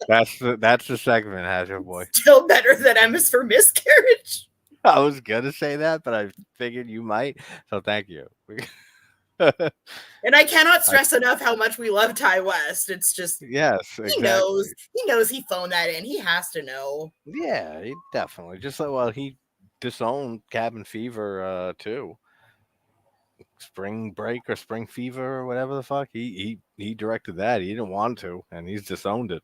That's the segment, has your boy. Still better than M is for miscarriage. I was gonna say that, but I figured you might. So thank you. I, And I cannot stress enough how much we love Ty West. It's just yes, he knows. exactly. He knows he phoned that in. He has to know. Yeah, he definitely. Just like well, he disowned Cabin Fever too. Spring Break or Spring Fever or whatever the fuck. He directed that. He didn't want to, and he's disowned it.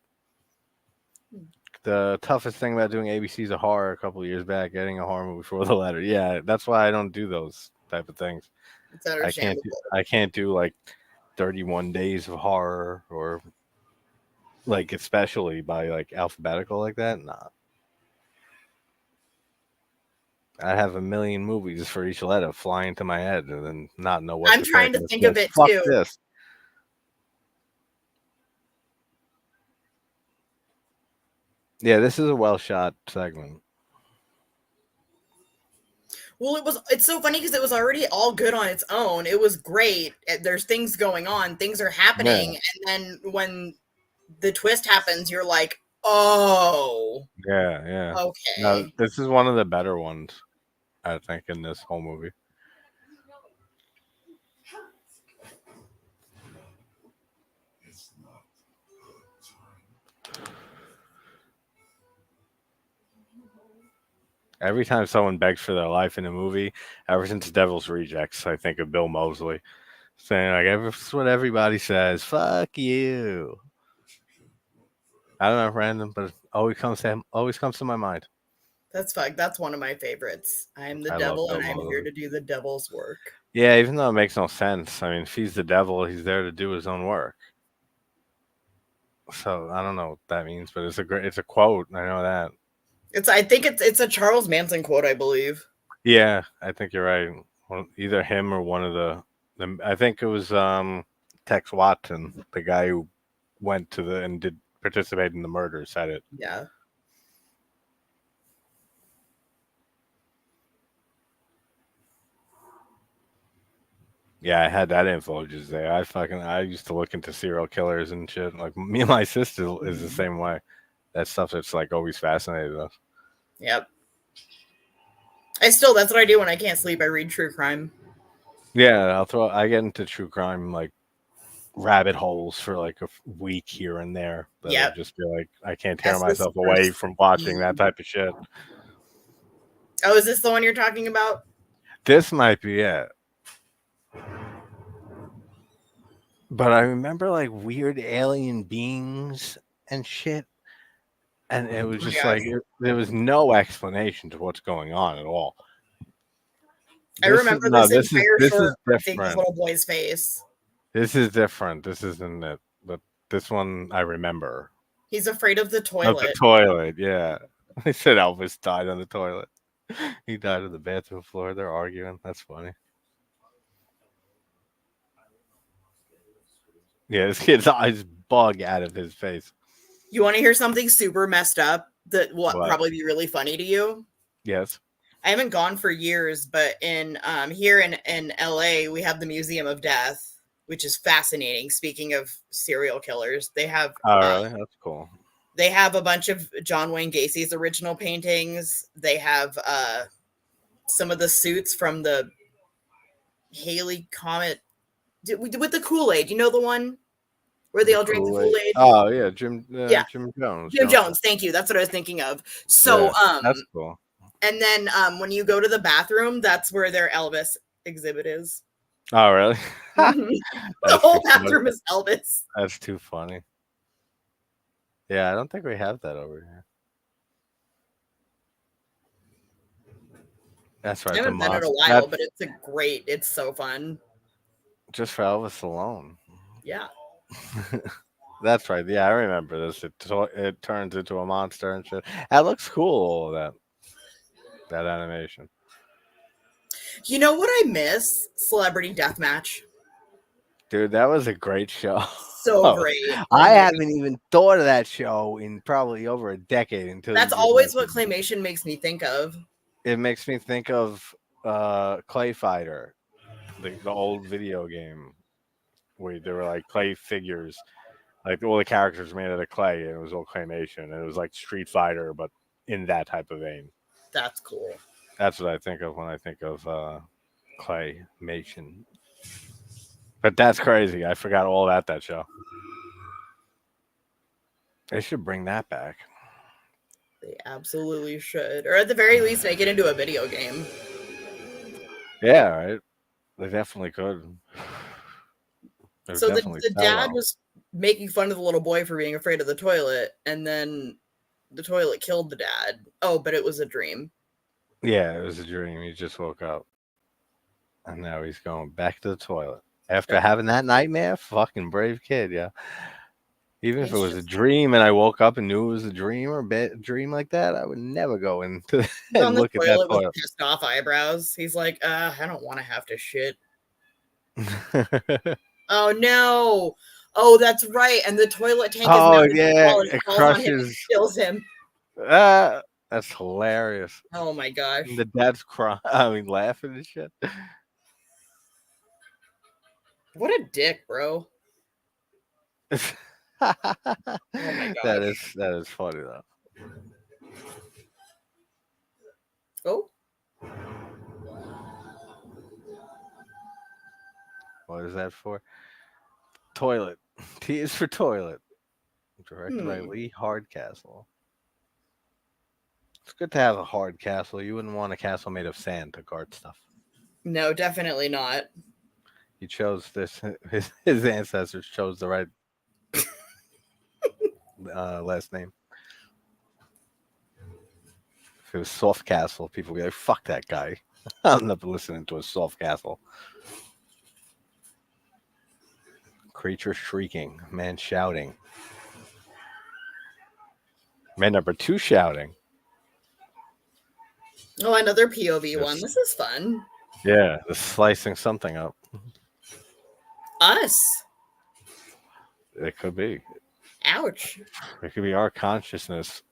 The toughest thing about doing ABC's a horror a couple of years back, getting a horror movie for the letter. Yeah, that's why I don't do those type of things. It's understandable. I can't do like 31 days of horror or like especially by like alphabetical like that. Nah. I have a million movies for each letter fly into my head and then not know what I'm to pick. trying to And it's think of like, it fuck too. this. Yeah, this is a well shot segment. Well, it's so funny because it was already all good on its own. It was great. There's things going on, things are Yeah, happening, and then when the twist happens, you're like, oh, yeah, yeah. No, okay. this is one of the better ones, I think, in this whole movie. Every time someone begs for their life in a movie, ever since Devil's Rejects, I think of Bill Moseley saying like, "This is what everybody says. Fuck you." I don't know, random, but it always comes to my mind. That's fun. That's one of my favorites. I'm the I love devil Bill and I'm here Moseley. to do the devil's work. Yeah, even though it makes no sense. I mean, if he's the devil, he's there to do his own work. So I don't know what that means, but it's a quote. I know that. I think it's a Charles Manson quote, I believe. Yeah, I think you're right. Well, either him or one of the I think it was Tex Watson, the guy who went to the and did participate in the murder, said it. Yeah. Yeah, I had that info just there. I used to look into serial killers and shit. Like me and my sister is the same way. That stuff that's like always fascinated us. Yep. that's what I do when I can't sleep. I read true crime. Yeah, I get into true crime like rabbit holes for like a week here and there. That'll Yep. just be like I can't tear That's the myself super away from watching that speed. type of shit. Oh, is this the one you're talking about? This might be it. But I remember like weird alien beings and shit. And it was just Yes. like there was no explanation to what's going on at all. I remember this entire This short is seeing this different. little boy's face. This is different. This isn't it. But this one I remember. He's afraid of the Of the toilet. toilet, yeah. They said Elvis died on the toilet. He died on the bathroom floor. They're arguing. That's funny. Yeah, this kid's eyes bug out of his face. You want to hear something super messed up that will What? probably be really funny to you? Yes. I haven't gone for years, but in here in LA, we have the Museum of Death, which is fascinating. Speaking of serial killers, Oh, really? That's cool. they have a bunch of John Wayne Gacy's original paintings. They have some of the suits from the Haley Comet with the Kool-Aid. You know the one where they The all drink the Kool-Aid. Kool-Aid? Oh, yeah, Yeah, Jim Jones. Jim Jones. Thank you. That's what I was thinking of. So, Yeah, that's cool. and then when you go to the bathroom, that's where their Elvis exhibit is. Oh, really? The That's whole too funny. bathroom is Elvis. That's too funny. Yeah, I don't think we have that over here. That's I right. The haven't been in a monster. while, but it's so fun. Just for Elvis alone. Yeah. That's right. Yeah, I remember this. It turns into a monster and shit. That looks cool. All of that animation. You know what I miss? Celebrity Deathmatch. Dude, that was a great show. So great. Oh I my haven't even thought of that show in probably over a decade until you That's just always what mentioned it. claymation makes me think of. It makes me think of Clay Fighter, the old video game where there were like clay figures, like all the characters were made out of clay, and it was all claymation, and it was like Street Fighter, but in that type of vein. That's cool. That's what I think of when I think of claymation. But that's crazy. I forgot all about that show. They should bring that back. They absolutely should, or at the very least, make it into a video game. Yeah, right. They definitely could. It would So definitely the sell dad well. was making fun of the little boy for being afraid of the toilet, and then the toilet killed the dad. Oh, but it was a dream. Yeah, it was a dream. He just woke up, and now he's going back to the toilet after having that nightmare. Fucking brave kid, yeah. Even if it He's was a just dream and I woke up and knew it was a dream or a dream like that, I would never go into on and the look at that toilet with toilet. pissed off eyebrows. He's like, I don't want to have to shit. Oh no. Oh, that's right. And the toilet tank is now Oh in the yeah, wall and it falls on him and crushes. kills him. That's hilarious. Oh my And gosh. the dad's crying. I mean, laughing and shit. What a dick, bro. Oh my gosh. That is funny though. Oh, What is that for? Toilet. T is for toilet. Directed by hmm. Lee Hardcastle. It's good to have a hard castle. You wouldn't want a castle made of sand to guard stuff. No, definitely not. He chose this. His ancestors chose the right last name. If it was Soft Castle, people would be like, "Fuck that guy." I'm not listening to a Soft Castle. Creature shrieking, man shouting, man number two shouting. Oh, another POV one. Just This is fun. yeah, just slicing something up. Us. It could be. Ouch. It could be our consciousness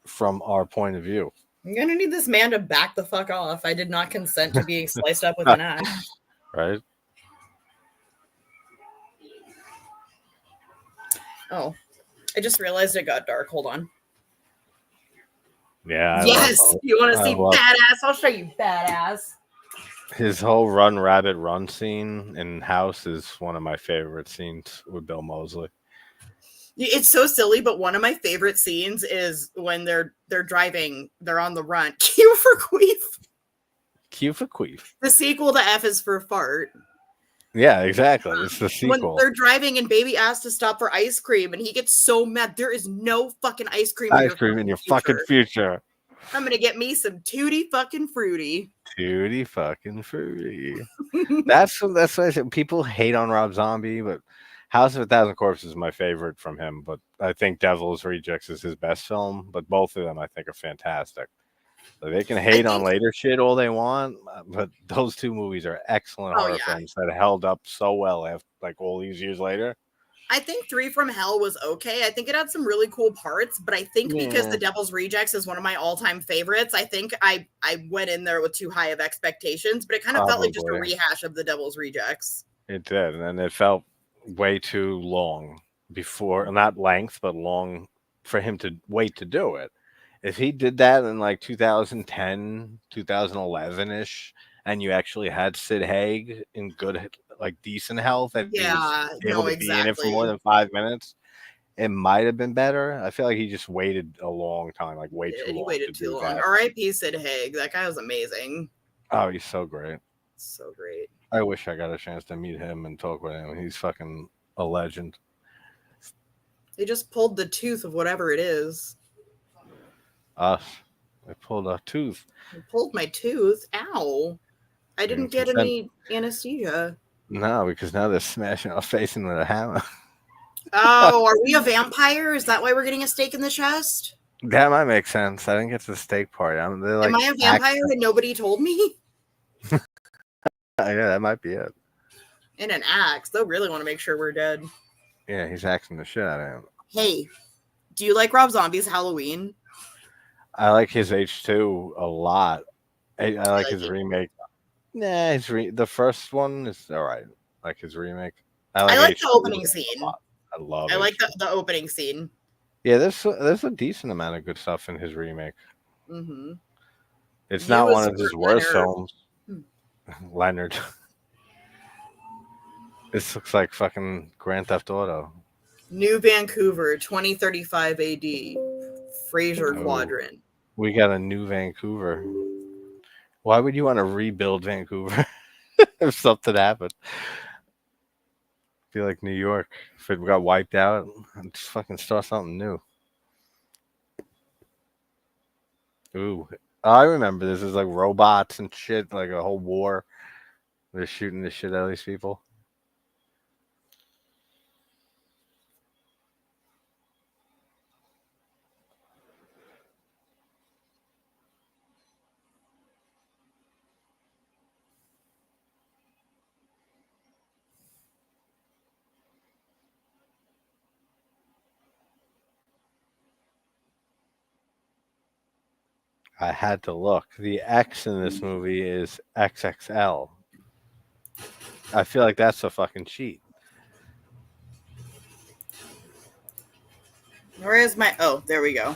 from our point of view. I'm gonna need this man to back the fuck off. I did not consent to being sliced up with an axe. Right? Oh, I just realized it got dark. Hold on. Yeah, Yes, you want to I see love badass? I'll show you badass. his whole run rabbit run scene in House is one of my favorite scenes with Bill Moseley. It's so silly, but one of my favorite scenes is when they're driving, they're on the run. Q for queef. Q for queef. The sequel to F is for fart. Yeah, exactly. It's the When sequel. they're driving and baby asks to stop for ice cream and he gets so mad. There is no fucking ice cream Ice cream in your fucking future. I'm gonna get me some Tutti fucking Fruity. Tutti fucking fruity. That's what I said. People hate on Rob Zombie, but House of a Thousand Corpses is my favorite from him. But I think Devil's Rejects is his best film. But both of them I think are fantastic. So they can hate on later shit all they want, but those two movies are excellent horror films that held up so well after like all these years later. I think 3 from Hell was okay. I think it had some really cool parts, but I think because The Devil's Rejects is one of my all-time favorites, I think I went in there with too high of expectations, but it kind of felt like just a rehash of The Devil's Rejects. It did, and it felt way too long before, not length, but long for him to wait to do it. If he did that in like 2010, 2011-ish, and you actually had Sid Haig in good, like decent health, and he was able to be in it for more than 5 minutes, it might have been better. I feel like he just waited a long time, like way too long. He waited too long. R.I.P. Sid Haig. That guy was amazing. Oh, he's so great. So great. I wish I got a chance to meet him and talk with him. He's fucking a legend. They just pulled the tooth of whatever it is. Us. I pulled a tooth. I pulled my tooth. Ow. I didn't get any anesthesia. No, because now they're smashing our face into the hammer. Oh, are we a vampire? Is that why we're getting a stake in the chest? That might make sense. I didn't get to the steak part. Am I a vampire and nobody told me? Yeah, that might be it. And an axe. They'll really want to make sure we're dead. Yeah, he's axing the shit out of him. Hey, do you like Rob Zombie's Halloween? I like his H2 a lot. I like his remake. Nah, the first one is all right. Like his remake. I like the opening scene. I love it. I like the opening scene. Yeah, there's a decent amount of good stuff in his remake. Mm-hmm. It's U not one is of for his worst Leonard. films. Leonard. This looks like fucking Grand Theft Auto. New Vancouver, 2035 AD. Fraser Oh, Quadrant. we got a new Vancouver. Why would you want to rebuild Vancouver if something happened? Feel like New York. If it got wiped out, just fucking start something new. Ooh, I remember this is like robots and shit, like a whole war. They're shooting the shit out of these people. I had to look. The X in this movie is XXL. I feel like that's a fucking cheat. Where is my? Oh, there we go.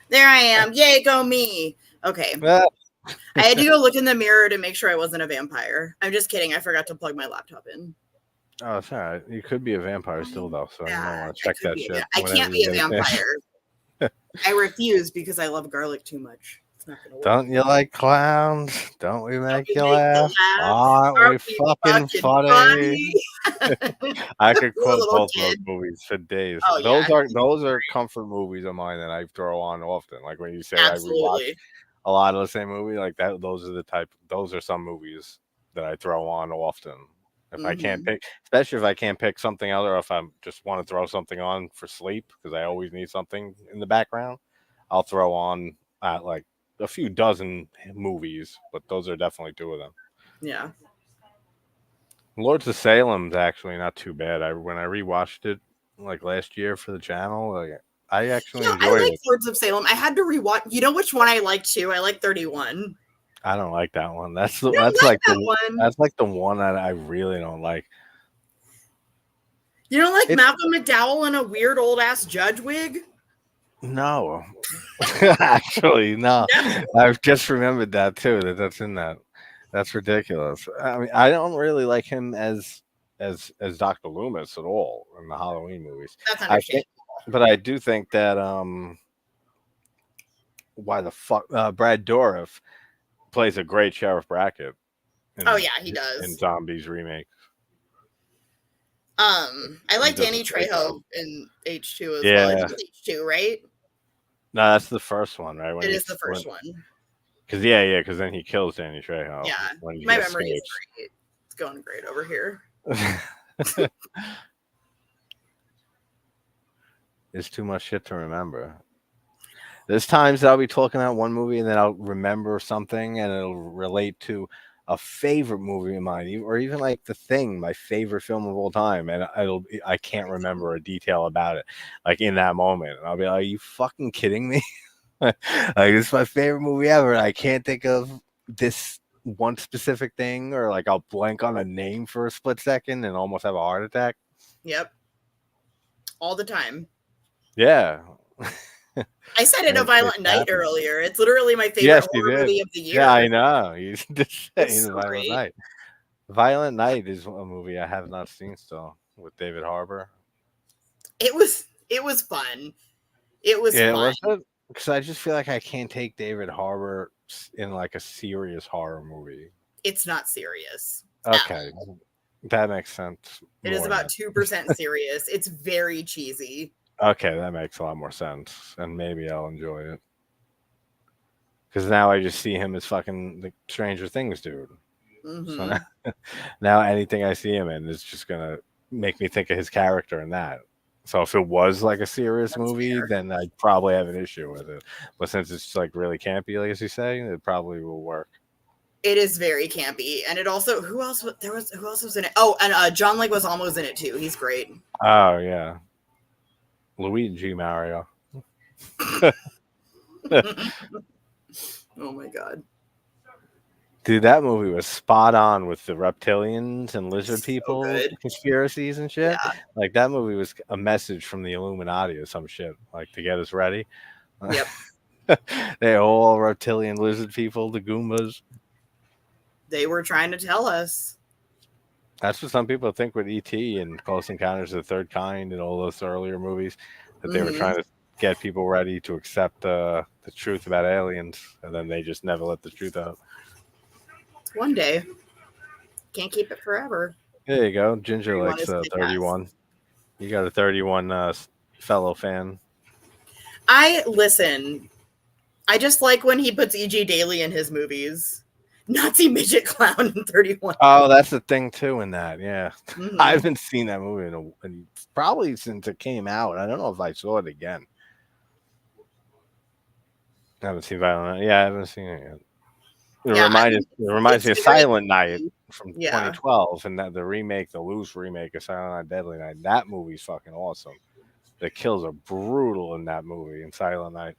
There I am. Yay, go me. Okay. Ah, I had to go look in the mirror to make sure I wasn't a vampire. I'm just kidding. I forgot to plug my laptop in. oh, it's all right. You could be a vampire still, though, so you might Yeah, want to I check could that be. shit I whenever can't be you a get a chance. vampire. I refuse because I love garlic too much. It's not gonna work. Don't you like clowns? Don't we Don't make we you make you laugh? laugh? Aren't Are we we fucking fucking funny? funny? I could Poor quote little both of those kid. movies for days. Oh yeah, Those are comfort movies of mine that I throw on often. Like when you say I rewatch absolutely. a lot of the same movie, like that. Those are the type. Those are some movies that I throw on often. If I can't Hmm. pick, especially if I can't pick something other, or if I just want to throw something on for sleep because I always need something in the background, I'll throw on like a few dozen movies, but those are definitely two of them. Yeah. Lords of Salem's actually not too bad. I when I rewatched it like last year for the channel, like I actually I enjoyed like it. Lords of Salem. I had to rewatch. You know which one I like too? I like 31. I don't like that one. You don't like that one? That's like the one that I really don't like. You don't like It's Malcolm McDowell in a weird old ass judge wig? no, actually no. No. I've just remembered that too. That's in that. That's ridiculous. I mean, I don't really like him as Dr. Loomis at all in the Halloween movies. That's I think, understandable. but I do think that why the fuck Brad Dourif plays a great Sheriff Brackett Oh in yeah, he in does. Zombies remake. I He like does a Danny great job. Trejo in H2 as well. It's Yeah, H2, right? no, that's the first one, right? It is the first one. because yeah, because then he kills Danny Trejo Yeah. when he My memory is escapes. great. It's going great over here. It's too much shit to remember. There's times that I'll be talking about one movie and then I'll remember something and it'll relate to a favorite movie of mine, or even like The Thing, my favorite film of all time, and I can't remember a detail about it, like in that moment, and I'll be like, "Are you fucking kidding me?" Like it's my favorite movie ever. And I can't think of this one specific thing, or like I'll blank on a name for a split second and almost have a heart attack. Yep. All the time. Yeah. I said it And a it Violent Night happens. earlier. It's literally my favorite Yes, you horror did. movie of the Yeah, year. I know. You just It's saying so Violent great. Night. Violent Night is a movie I have not seen still with David Harbour. It was fun. It was Yeah, fun. was it? Because I just feel like I can't take David Harbour in like a serious horror movie. It's not serious. Okay, that makes sense. It is More about than 2% serious. It's very cheesy. okay, that makes a lot more sense, and maybe I'll enjoy it. Because now I just see him as fucking the Stranger Things dude. So Hmm. now anything I see him in is just gonna make me think of his character in that. So if it was like a serious That's movie, fair. then I'd probably have an issue with it. But since it's like really campy, like as you say, it probably will work. It is very campy, and it also who else was in it? Oh, and John Leguizamo's in it too. He's great. Oh yeah, Luigi Mario. Oh my god, Dude, that movie was spot on with the reptilians and lizard so people good. conspiracies and shit. Yeah. Like that movie was a message from the Illuminati or some shit, like to get us ready. Yep. They're all reptilian lizard people, the Goombas. They were trying to tell us. That's what some people think with E.T. and Close Encounters of the Third Kind and all those earlier movies, that they were Hmm. trying to get people ready to accept the truth about aliens, and then they just never let the truth out. One day. Can't keep it forever. There you go. Ginger 31 likes is kick ass. 31. You got a 31 fellow fan. I listen. I just like when he puts E.G. Daily in his movies. Nazi midget clown in 31. Oh, that's the thing too in that. Yeah, I Hmm. haven't seen that movie in probably since it came out. I don't know if I saw it again. I haven't seen Violent. Yeah, I haven't seen it yet. Yeah, I mean, It reminds it's me of very Silent Night easy. from Yeah. 2012, and that the remake, the loose remake of Silent Night, Deadly Night. That movie's fucking awesome. The kills are brutal in that movie in Silent Night.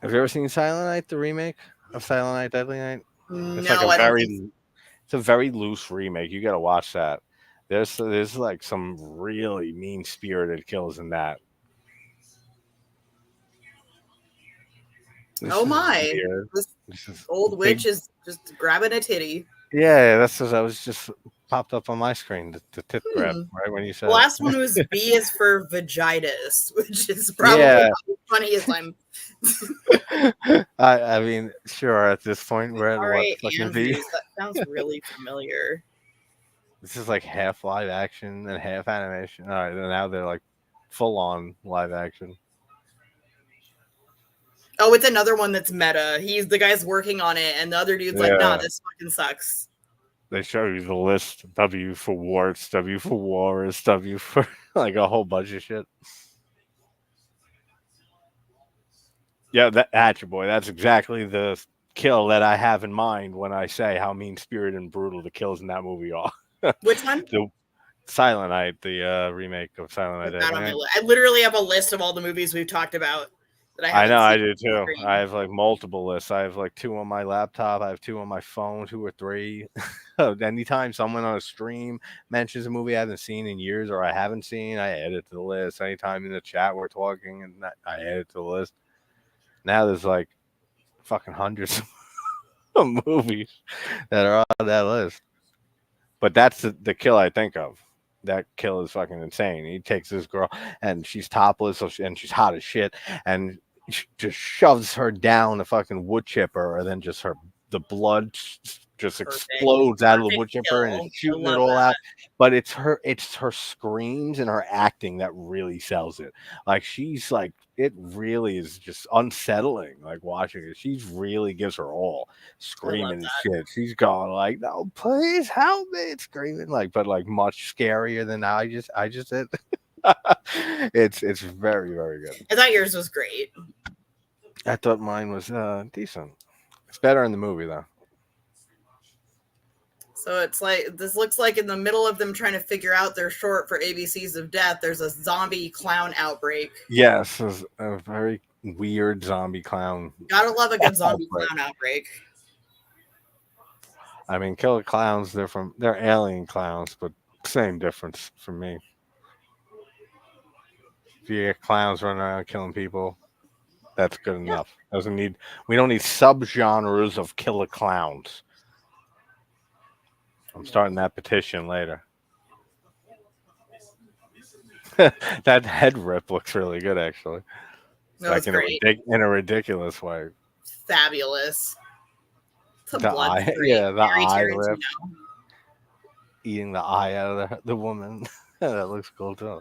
Have you ever seen Silent Night, the remake of Silent Night, Deadly Night? It's like No, I don't think so. it's a very loose remake. You got to watch that. There's like some really mean spirited kills in that. This Oh is my. weird. This This is old big. witch is just grabbing a titty. Yeah, that's what I was just popped up on my screen. The tit grab Hmm. right when you The said last one was B is for vagitis, which is it. probably Yeah, not as funny as I'm. I mean, sure. At this point, we're at All what right, fucking V. Andrews. That sounds really familiar. This is like half live action and half animation. All right, and now they're like full on live action. Oh, it's another one that's meta. He's the guy's working on it, and the other dude's like, "Nah, Yeah, this fucking sucks." they show you the list. W for warts, W for wars, W for like a whole bunch of shit. Yeah, that's your boy. That's exactly the kill that I have in mind when I say how mean spirited and brutal the kills in that movie are. Which one? The Silent Night, the remake of Silent Night Put that Deadly on my Night. list. I literally have a list of all the movies we've talked about that I I haven't know I seen do on too. I screen. have like multiple lists. I have like two on my laptop. I have two on my phone, two or three. Anytime someone on a stream mentions a movie I haven't seen in years or I haven't seen, I add it to the list. Anytime in the chat we're talking, and I add it to the list. Now there's like fucking hundreds of movies that are on that list. But that's the kill I think of. That kill is fucking insane. He takes this girl and she's topless and she's hot as shit, and just shoves her down a fucking wood chipper, and then just the blood just Perfect. explodes out of the Perfect wood chipper and kill. it's I shooting it love all out. that. But it's her screams and her acting that really sells it. Like she's like it really is just unsettling. Like watching it, she really gives her all, I love screaming and that. shit. She's going like, "No, please help me!" It's screaming like, but like much scarier than I just did. It's very very good. I thought yours was great. I thought mine was decent. It's better in the movie though. So it's like this looks like in the middle of them trying to figure out their short for ABCs of Death, there's a zombie clown outbreak. Yes, it's a very weird zombie clown Gotta love a good zombie outbreak. clown outbreak. I mean, killer clowns. They're alien clowns, but same difference for me. If you get clowns running around killing people, that's good Yeah. enough. We don't need subgenres of killer clowns. I'm starting that petition later. That head rip looks really good, actually. No, Like it's great. in a ridiculous way. Fabulous. It's a The blood eye, straight. yeah, the Very eye rip, Tarantino. eating the eye out of the woman. That looks cool too.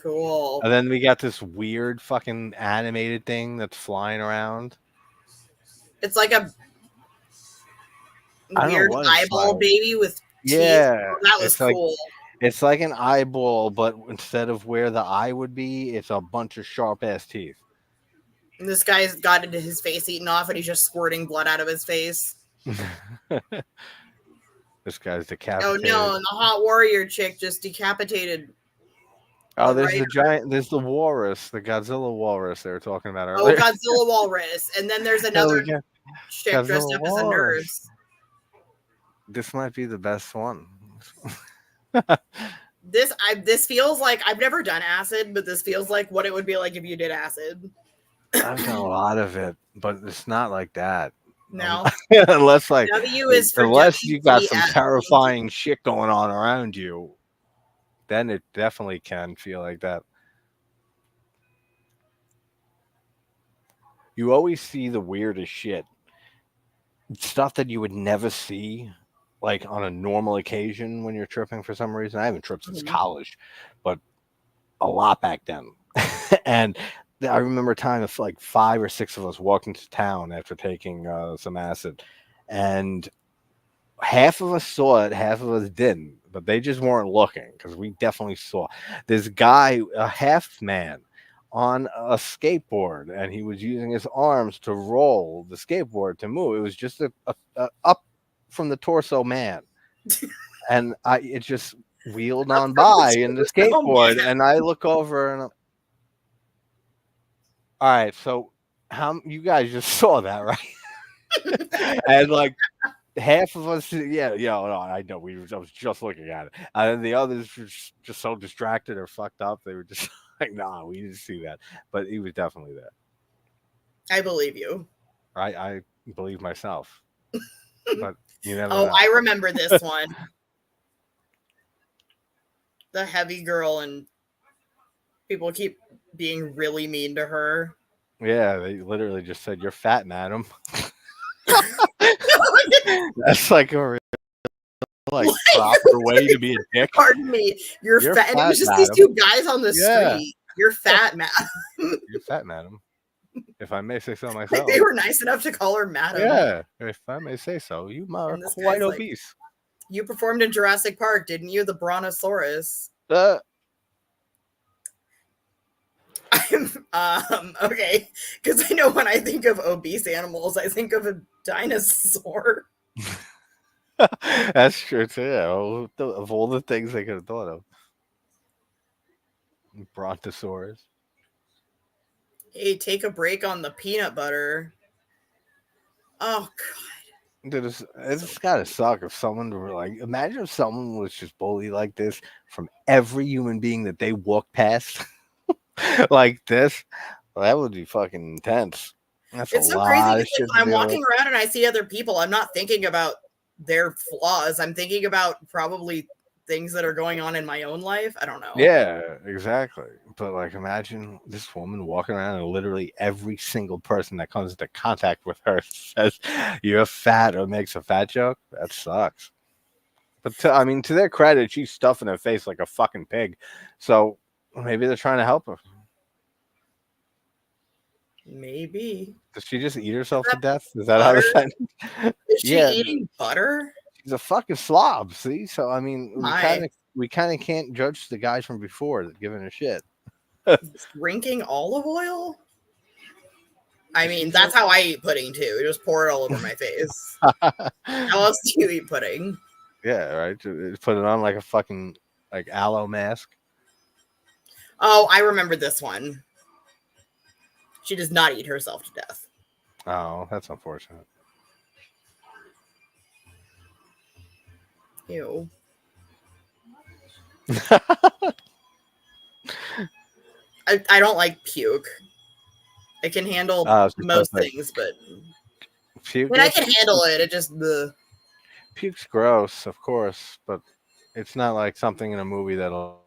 Cool. And then we got this weird fucking animated thing that's flying around. It's like a I don't know weird what it's eyeball like. baby with teeth. Yeah, Oh, that was it's like cool. it's like an eyeball, but instead of where the eye would be, it's a bunch of sharp ass teeth. And this guy's got into his face eaten off and he's just squirting blood out of his face. This guy's Oh decapitated. no, and the hot warrior chick just decapitated. Oh, the there's writer. the giant. There's the walrus, the Godzilla walrus they were talking about Oh, earlier. Godzilla walrus. And then there's Hell, another we got chick dressed Godzilla up as a walrus. nurse. This might be the best one. This feels like I've never done acid, but this feels like what it would be like if you did acid. I've done a lot of it, but it's not like that. No. Unless like W is for unless you got some WTF. terrifying shit going on around you, then it definitely can feel like that. You always see the weirdest shit. Stuff that you would never see like on a normal occasion when you're tripping for some reason. I haven't tripped since Mhm. college, but a lot back then. And I remember a time of like 5 or 6 of us walked into town after taking some acid, and half of us saw it, half of us didn't, but they just weren't looking because we definitely saw this guy, a half man, on a skateboard, and he was using his arms to roll the skateboard to move. It was just a up from the torso man, and it just wheeled Up on from by the in the torso, skateboard, man. and I look over and all right, so how you guys just saw that, right? And like half of us, yeah, yeah, no, I know. I was just looking at it, and then the others were just so distracted or fucked up. They were just like, "Nah, we didn't see that," but he was definitely there. I believe you. I believe myself, but you never Oh, know. I remember this one. The heavy girl, and people keep being really mean to her. Yeah, they literally just said, "You're fat, madam." That's like a real, like proper way to be a dick. Pardon me, you're You're fat. And it fat, was just these madam. two guys on the Yeah, street. You're fat, man. you're fat, madam. If I may say so Like myself. they were nice enough to call her madam. Yeah, if I may say so, you are And this quite guy's like, obese. you performed in Jurassic Park, didn't you? The Brontosaurus. Uh, Okay, because I know when I think of obese animals, I think of a dinosaur. that's true too. Yeah, of all the things they could have thought of, Brontosaurus. Hey, take a break on the peanut butter. Oh Dude, God, so it's gotta suck if someone were like, imagine if someone was just bullied like this from every human being that they walk past, like this. Well, that would be fucking intense. That's a it's so crazy lot of because like shit to when I'm deal with. walking around and I see other people, I'm not thinking about their flaws. I'm thinking about probably things that are going on in my own life. I don't know. Yeah, exactly. But like, imagine this woman walking around and literally every single person that comes into contact with her says you're fat or makes a fat joke. That sucks. But I mean, to their credit, she's stuffing her face like a fucking pig. So maybe they're trying to help her. Maybe. Does she just eat Is herself to that death? Is that how the butter? sentence? Is she Yeah, eating butter? she's a fucking slob. See, so I mean, My, we kind of can't judge the guys from before that giving her shit. drinking olive oil? I mean, She's that's how I eat pudding too. Just pour it all over my face. How else do you eat pudding? Yeah, right. Put it on like a fucking like aloe mask. Oh, I remember this one. She does not eat herself to death. Oh, that's unfortunate. Ew. I don't like puke. I can handle Because most like things, but puke, when I can handle it, it just the puke's gross, of course, but it's not like something in a movie that'll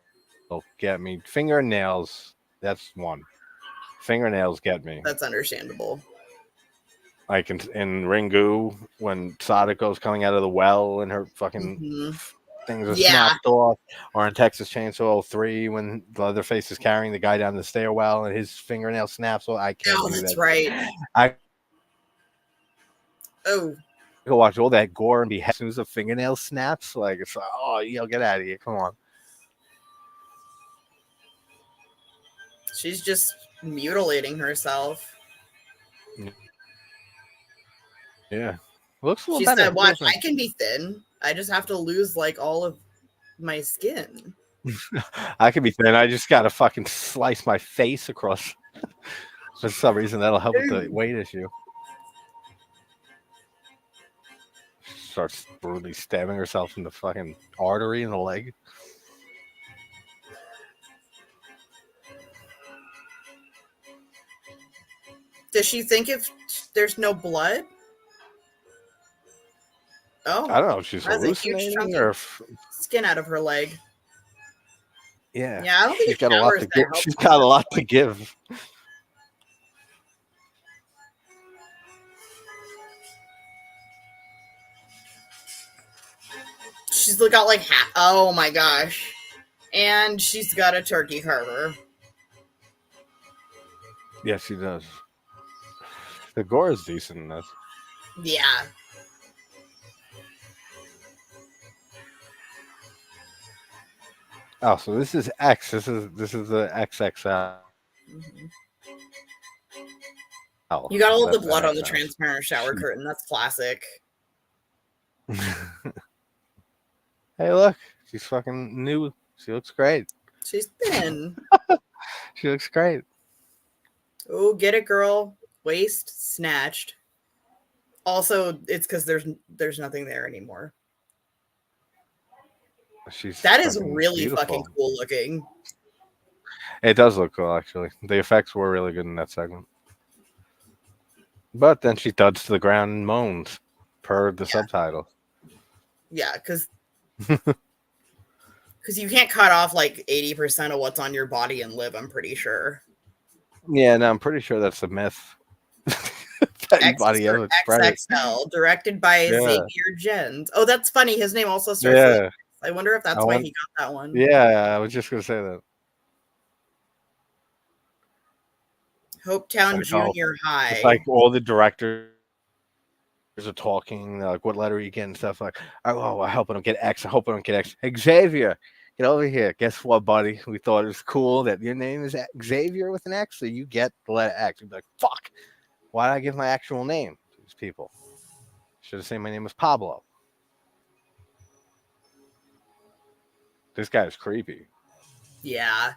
get me. Fingernails, that's one. Fingernails get me. that's understandable. Like in Ringu, when Sadako's coming out of the well and her fucking Hmm. things are Yeah. snapped off, or in Texas Chainsaw 3 when Leatherface is carrying the guy down the stairwell and his fingernail snaps off. I can't Oh, do that's that. right. I Oh, go watch all that gore and be as soon as a fingernail snaps, like it's like, oh, yo, get out of here, come on. she's just mutilating herself. Yeah, looks a little She better. said, "Watch, I can be thin. I just have to lose like all of my skin." I can be thin. I just gotta fucking slice my face across. For some reason, that'll help with the Ooh. weight issue. Starts brutally stabbing herself in the fucking artery in the leg. Does she think if there's no blood? Oh, I don't know if she's has a huge chunk hallucinating of or if, skin out of her leg. yeah, Yeah, I don't think she's a got a lot shower is to going give. to help She's her at got a this lot to point. give. She's got like oh my gosh. And she's got a turkey carver. Yes, she does. The gore is decent in this. Yeah. Oh, so this is X. This is the XXL. Mm-hmm. You got all the That blood on makes the sense. transparent shower curtain. That's classic. Hey, look, she's fucking new. She looks great. She's thin. She looks great. Oh, get it, girl. Waist snatched. Also, it's because there's nothing there anymore. She's That is fucking really fucking beautiful. cool looking. It does look cool, actually. The effects were really good in that segment. But then she thuds to the ground and moans, per the subtitle. Yeah, because you can't cut off like 80% of what's on your body and live. I'm pretty sure. Yeah, no, I'm pretty sure that's a myth. X is Anybody for else spread it? XXL, directed by Yeah, Xavier Gens. Oh, that's funny. His name also starts with. yeah. I wonder if I that's why want. he got that one. Yeah, I was just gonna say that. It's Hopetown like, oh, Junior it's like High. all the directors are talking. They're like, "What letter are you getting?" Stuff like, "Oh, I hope I don't get X. I hope I don't get X." Xavier, get over here. Guess what, buddy? We thought it was cool that your name is Xavier with an X, so you get the letter X. You'd be like, "Fuck! Why did I give my actual name to these people? Should have said my name was Pablo." This guy is creepy. Yeah.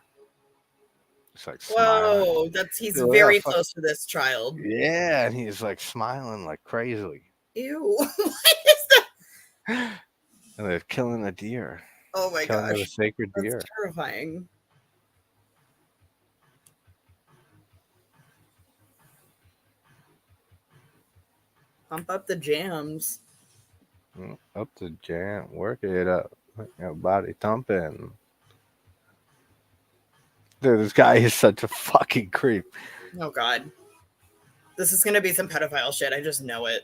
He's like smiling. Whoa, he's Look how very fuck- close to this child. Yeah, and he's like smiling like crazy. Ew. What is that? And they're killing a deer, Oh my killing a gosh. sacred That's deer. terrifying. Pump up the jams. Up the jam, work it up, your body thumping. Dude, this guy is such a fucking creep. Oh god. This is gonna be some pedophile shit. I just know it.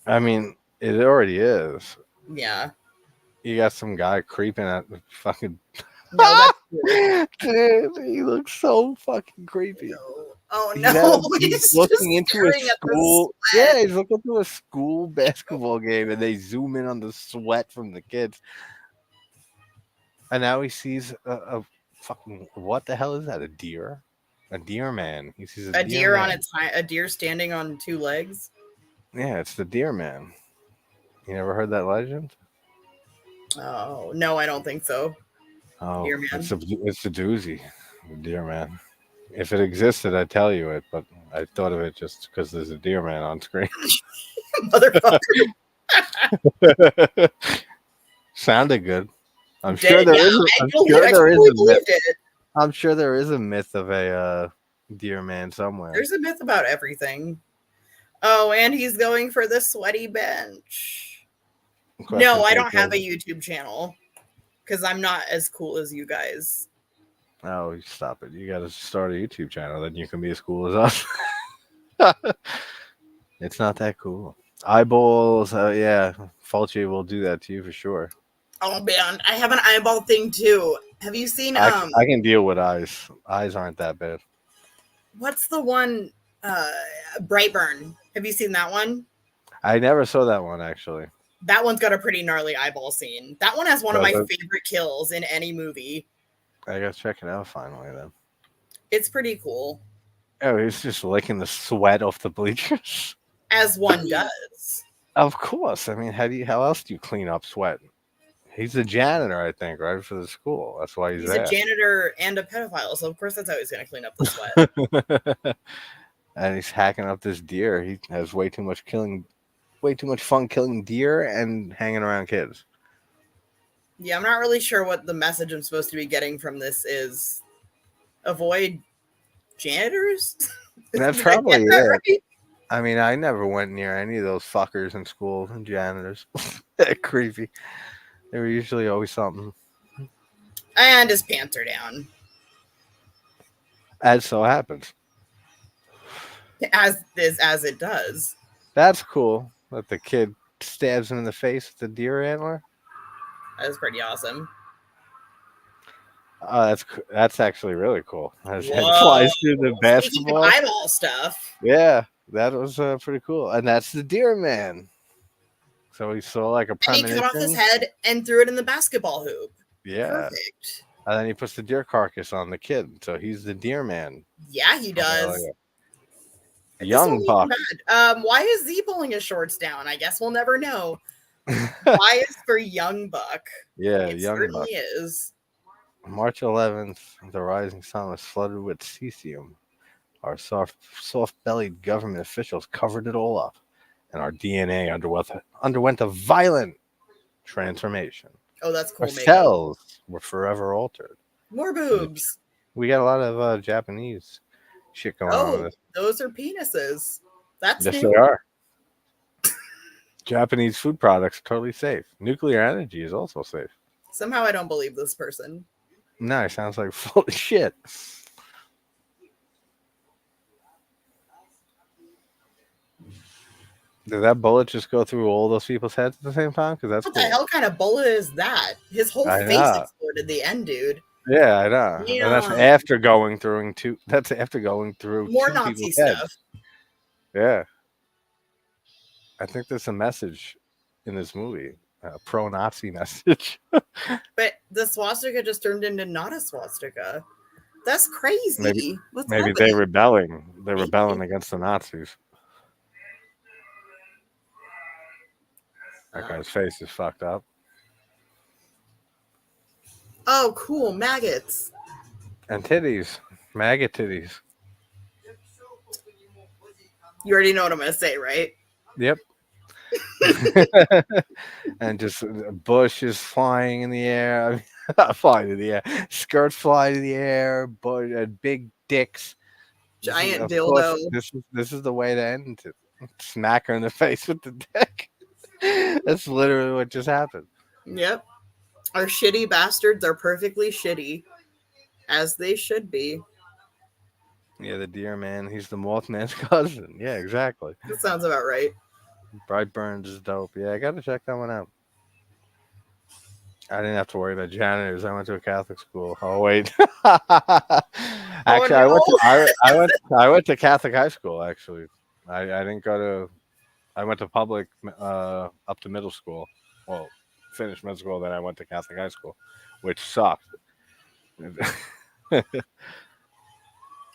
I mean, it already is. Yeah. You got some guy creeping at the fucking. No, that's weird. Dude, he looks so fucking creepy. No. Oh He's, no. he's looking into a staring at the school. sweat. Yeah, he's looking into a school basketball game, and they zoom in on the sweat from the kids. And now he sees a fucking, what the hell is that? A deer? A deer man. He sees A deer on man. a deer standing on two legs. Yeah, it's the deer man. You never heard that legend? Oh no, I don't think so. Oh, Deer man. it's a doozy. The deer man. If it existed, I'd tell you it, but I thought of it just because there's a deer man on screen. Motherfucker. Sounded good. I'm sure there is. I'm sure there is a myth. I'm sure there is a myth of a deer man somewhere. There's a myth about everything. Oh, and he's going for the sweaty bench. No, I don't have a YouTube channel because I'm not as cool as you guys. Oh, stop it. You got to start a YouTube channel. Then you can be as cool as us. It's not that cool. Eyeballs. Yeah. Fulci will do that to you for sure. Oh, man. I have an eyeball thing, too. Have you seen... I can deal with eyes. Eyes aren't that bad. What's the one... Brightburn. Have you seen that one? I never saw that one, actually. That one's got a pretty gnarly eyeball scene. That one has one of my favorite kills in any movie. I gotta check it out finally then. It's pretty cool. Oh, he's just licking the sweat off the bleachers. As one does. Of course. I mean, how else do you clean up sweat? He's a janitor, I think, right, for the school. That's why he's there. He's a janitor and a pedophile, so of course that's how he's gonna clean up the sweat. And he's hacking up this deer. He has way too much fun killing deer and hanging around kids. Yeah, I'm not really sure what the message I'm supposed to be getting from this is. Avoid janitors? That's Did I get probably that it. right? I mean, I never went near any of those fuckers in school and janitors. They're creepy. They were usually always something. And his pants are down, As so happens. as it does. That's cool that the kid stabs him in the face with the deer antler. That was pretty awesome. That's actually really cool. As it Whoa! flies through the Speaking of basketball. eyeball stuff, Yeah, that was pretty cool. And that's the deer man. So he saw like a and he cut off his premonition. head and threw it in the basketball hoop. Yeah. Perfect. And then he puts the deer carcass on the kid. So he's the deer man. Yeah, he Oh, does. This young won't even buck. bad. Why is Z pulling his shorts down? I guess we'll never know. Why is for young buck? Yeah, It young buck. certainly is. March 11th, the rising sun was flooded with cesium. Our soft-bellied government officials covered it all up, and our DNA underwent a violent transformation. Oh, that's Our cool, makeup. cells were forever altered. More boobs. We got a lot of Japanese shit going on. Oh, those are penises. That's Yes, new. they are. Japanese food products are totally safe. Nuclear energy is also safe. Somehow I don't believe this person. No, it sounds like full of shit. Did that bullet just go through all those people's heads at the same time? Because that's What cool. the hell kind of bullet is that? His whole I face know. exploded at the end, dude. Yeah, I know. Yeah. And that's after going through two. That's after going through More two Nazi people's stuff. heads. Yeah, I think there's a message in this movie, a pro-Nazi message. But the swastika just turned into not a swastika. That's crazy. Maybe What's Maybe happening? they're rebelling. They're Maybe. rebelling against the Nazis. That guy's face is fucked up. Oh, cool. Maggots. And titties, maggot titties. You already know what I'm going to say, right? Yep. And just bushes flying in the air. I mean, not flying in the air. Skirts flying in the air. Big dicks. Giant Of course, dildo. this is the way to end it. Smack her in the face with the dick. That's literally what just happened. Yep. Our shitty bastards are perfectly shitty. As they should be. Yeah, the deer man. He's the Mothman's cousin. Yeah, exactly. That sounds about right. Brightburn is dope. Yeah, I gotta check that one out. I didn't have to worry about janitors. I went to a Catholic school. Oh wait, actually, no. I went to Catholic high school. Actually, I didn't go to. I went to public up to middle school. Well, finished middle school, then I went to Catholic high school, which sucked.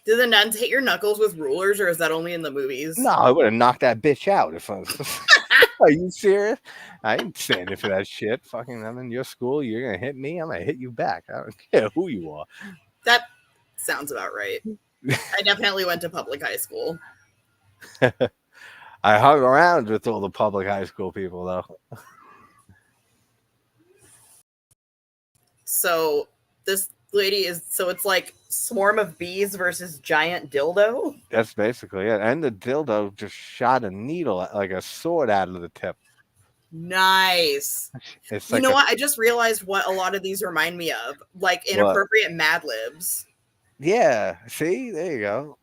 Do the nuns hit your knuckles with rulers, or is that only in the movies? No, I would have knocked that bitch out if I was. Are you serious? I ain't standing for that shit. Fucking, I'm in your school. You're gonna hit me. I'm gonna hit you back. I don't care who you are. That sounds about right. I definitely went to public high school. I hung around with all the public high school people, though. So this lady is. So it's like swarm of bees versus giant dildo. That's basically it. And the dildo just shot a needle, like a sword, out of the tip. Nice. It's You like know what? I just realized what a lot of these remind me of, like inappropriate Mad Libs. Yeah. See, there you go.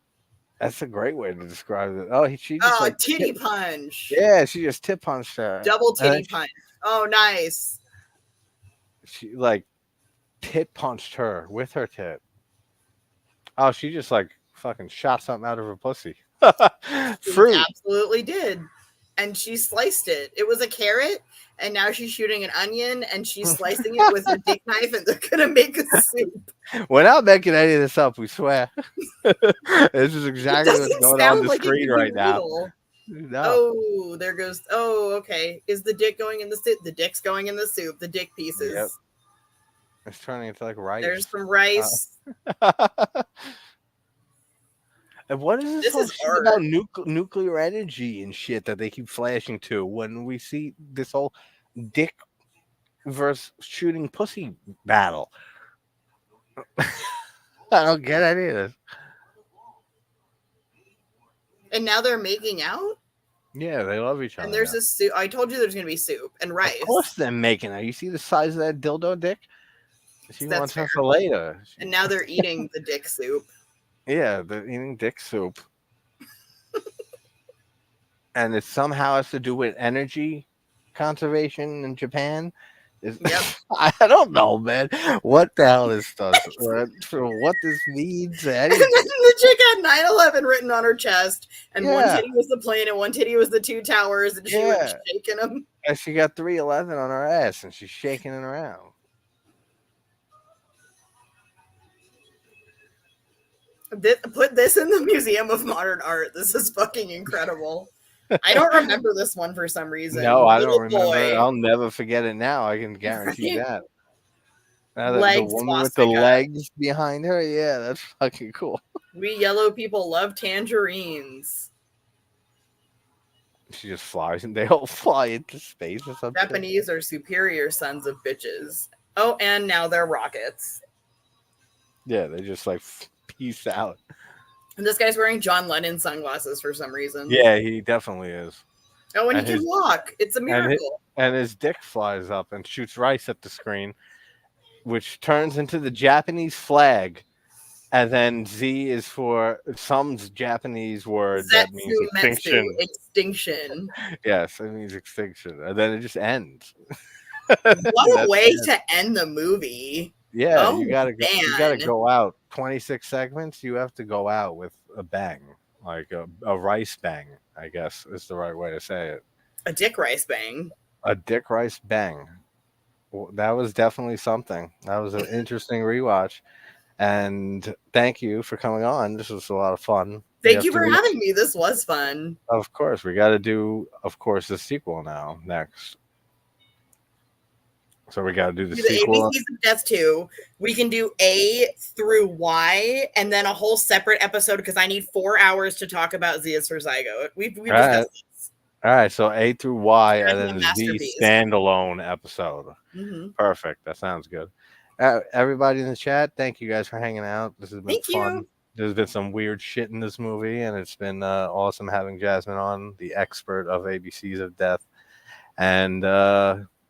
That's a great way to describe it. Oh, she just like titty punch. Yeah, she just tip punched her. Double titty punch. Oh, nice. She like tit punched her with her tit. Oh, she just like fucking shot something out of her pussy. Fruit. She absolutely did. And she sliced it. It was a carrot, and now she's shooting an onion, and she's slicing it with her dick knife, and they're gonna make a soup. We're not making any of this up, we swear. This is exactly what's going on the screen right now. No. Oh, there goes. Oh, okay. Is the dick going in the soup? The dick's going in the soup. The dick pieces. Yep. It's turning into like rice. There's some rice. And what is this whole is shit about nuclear energy and shit that they keep flashing to when we see this whole dick versus shooting pussy battle? I don't get any of this. And now they're making out. Yeah, they love each other. And there's Now. this soup. I told you there's gonna be soup and Of course, rice. they're making it. You see the size of that dildo dick? She That's wants fair. her for later. And now they're eating the dick soup. Yeah, they're eating dick soup. And it somehow has to do with energy conservation in Japan. Yep. I don't know, man. What the hell this does? What this means? And then Anything? the chick had 9/11 written on her chest, and one Yeah, titty was the plane, and one titty was the two towers, and she was yeah. shaking them. And she got 311 on her ass, and she's shaking it around. Put this in the Museum of Modern Art. This is fucking incredible. I don't remember this one for some reason. No, I don't Little remember it. boy, I'll never forget it now. I can guarantee right? that. Now that the Leg woman with the swastika. legs behind her, yeah, that's fucking cool. We yellow people love tangerines. She just flies, and they all fly into space or something. Japanese are superior sons of bitches. Oh, and now they're rockets. Yeah, they just like peace out. And this guy's wearing John Lennon sunglasses for some reason. Yeah, he definitely is. Oh, and he And can walk. It's a miracle. And his dick flies up and shoots rice at the screen, which turns into the Japanese flag. And then Z is for some Japanese word that means extinction. Extinction. Yes, it means extinction. And then it just ends. What a way to end the movie. Yeah, Oh, you gotta man. go out. 26 segments, you have to go out with a bang. Like a rice bang, I guess is the right way to say it. A dick rice bang. A dick rice bang. Well, that was definitely something. That was an interesting rewatch. And thank you for coming on. This was a lot of fun. Thank you for having me. This was fun. Of course, we got to do, of course, the sequel now next. So we got to do the sequel. ABCs of Death 2. We can do A through Y, and then a whole separate episode because I need 4 hours to talk about Z is for Zygote. We've discussed this. All right, so A through Y, and That's then my Z masterpiece. standalone episode. Mhm. Perfect. That sounds good. Everybody in the chat, thank you guys for hanging out. This has been fun. There's been some weird shit in this movie, and it's been awesome having Jasmine on, the expert of ABCs of Death, and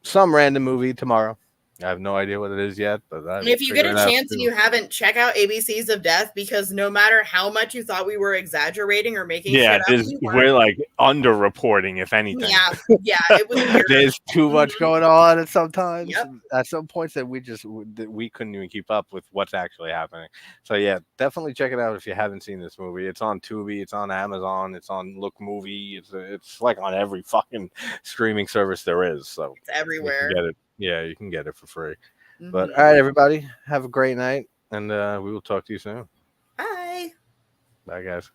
some random movie tomorrow. I have no idea what it is yet, but if you get a chance and you haven't, check out ABCs of Death, because no matter how much you thought we were exaggerating or making shit up, we're like underreporting, if anything. Yeah, it was weird. There's too much going on at sometimes. Yep. At some points that we couldn't even keep up with what's actually happening. So yeah, definitely check it out if you haven't seen this movie. It's on Tubi, it's on Amazon, it's on Look Movie, it's like on every fucking streaming service there is. So it's everywhere. You can get it. Yeah, you can get it for free. Mm-hmm. But all right, everybody, have a great night, and we will talk to you soon. Bye. Bye, guys.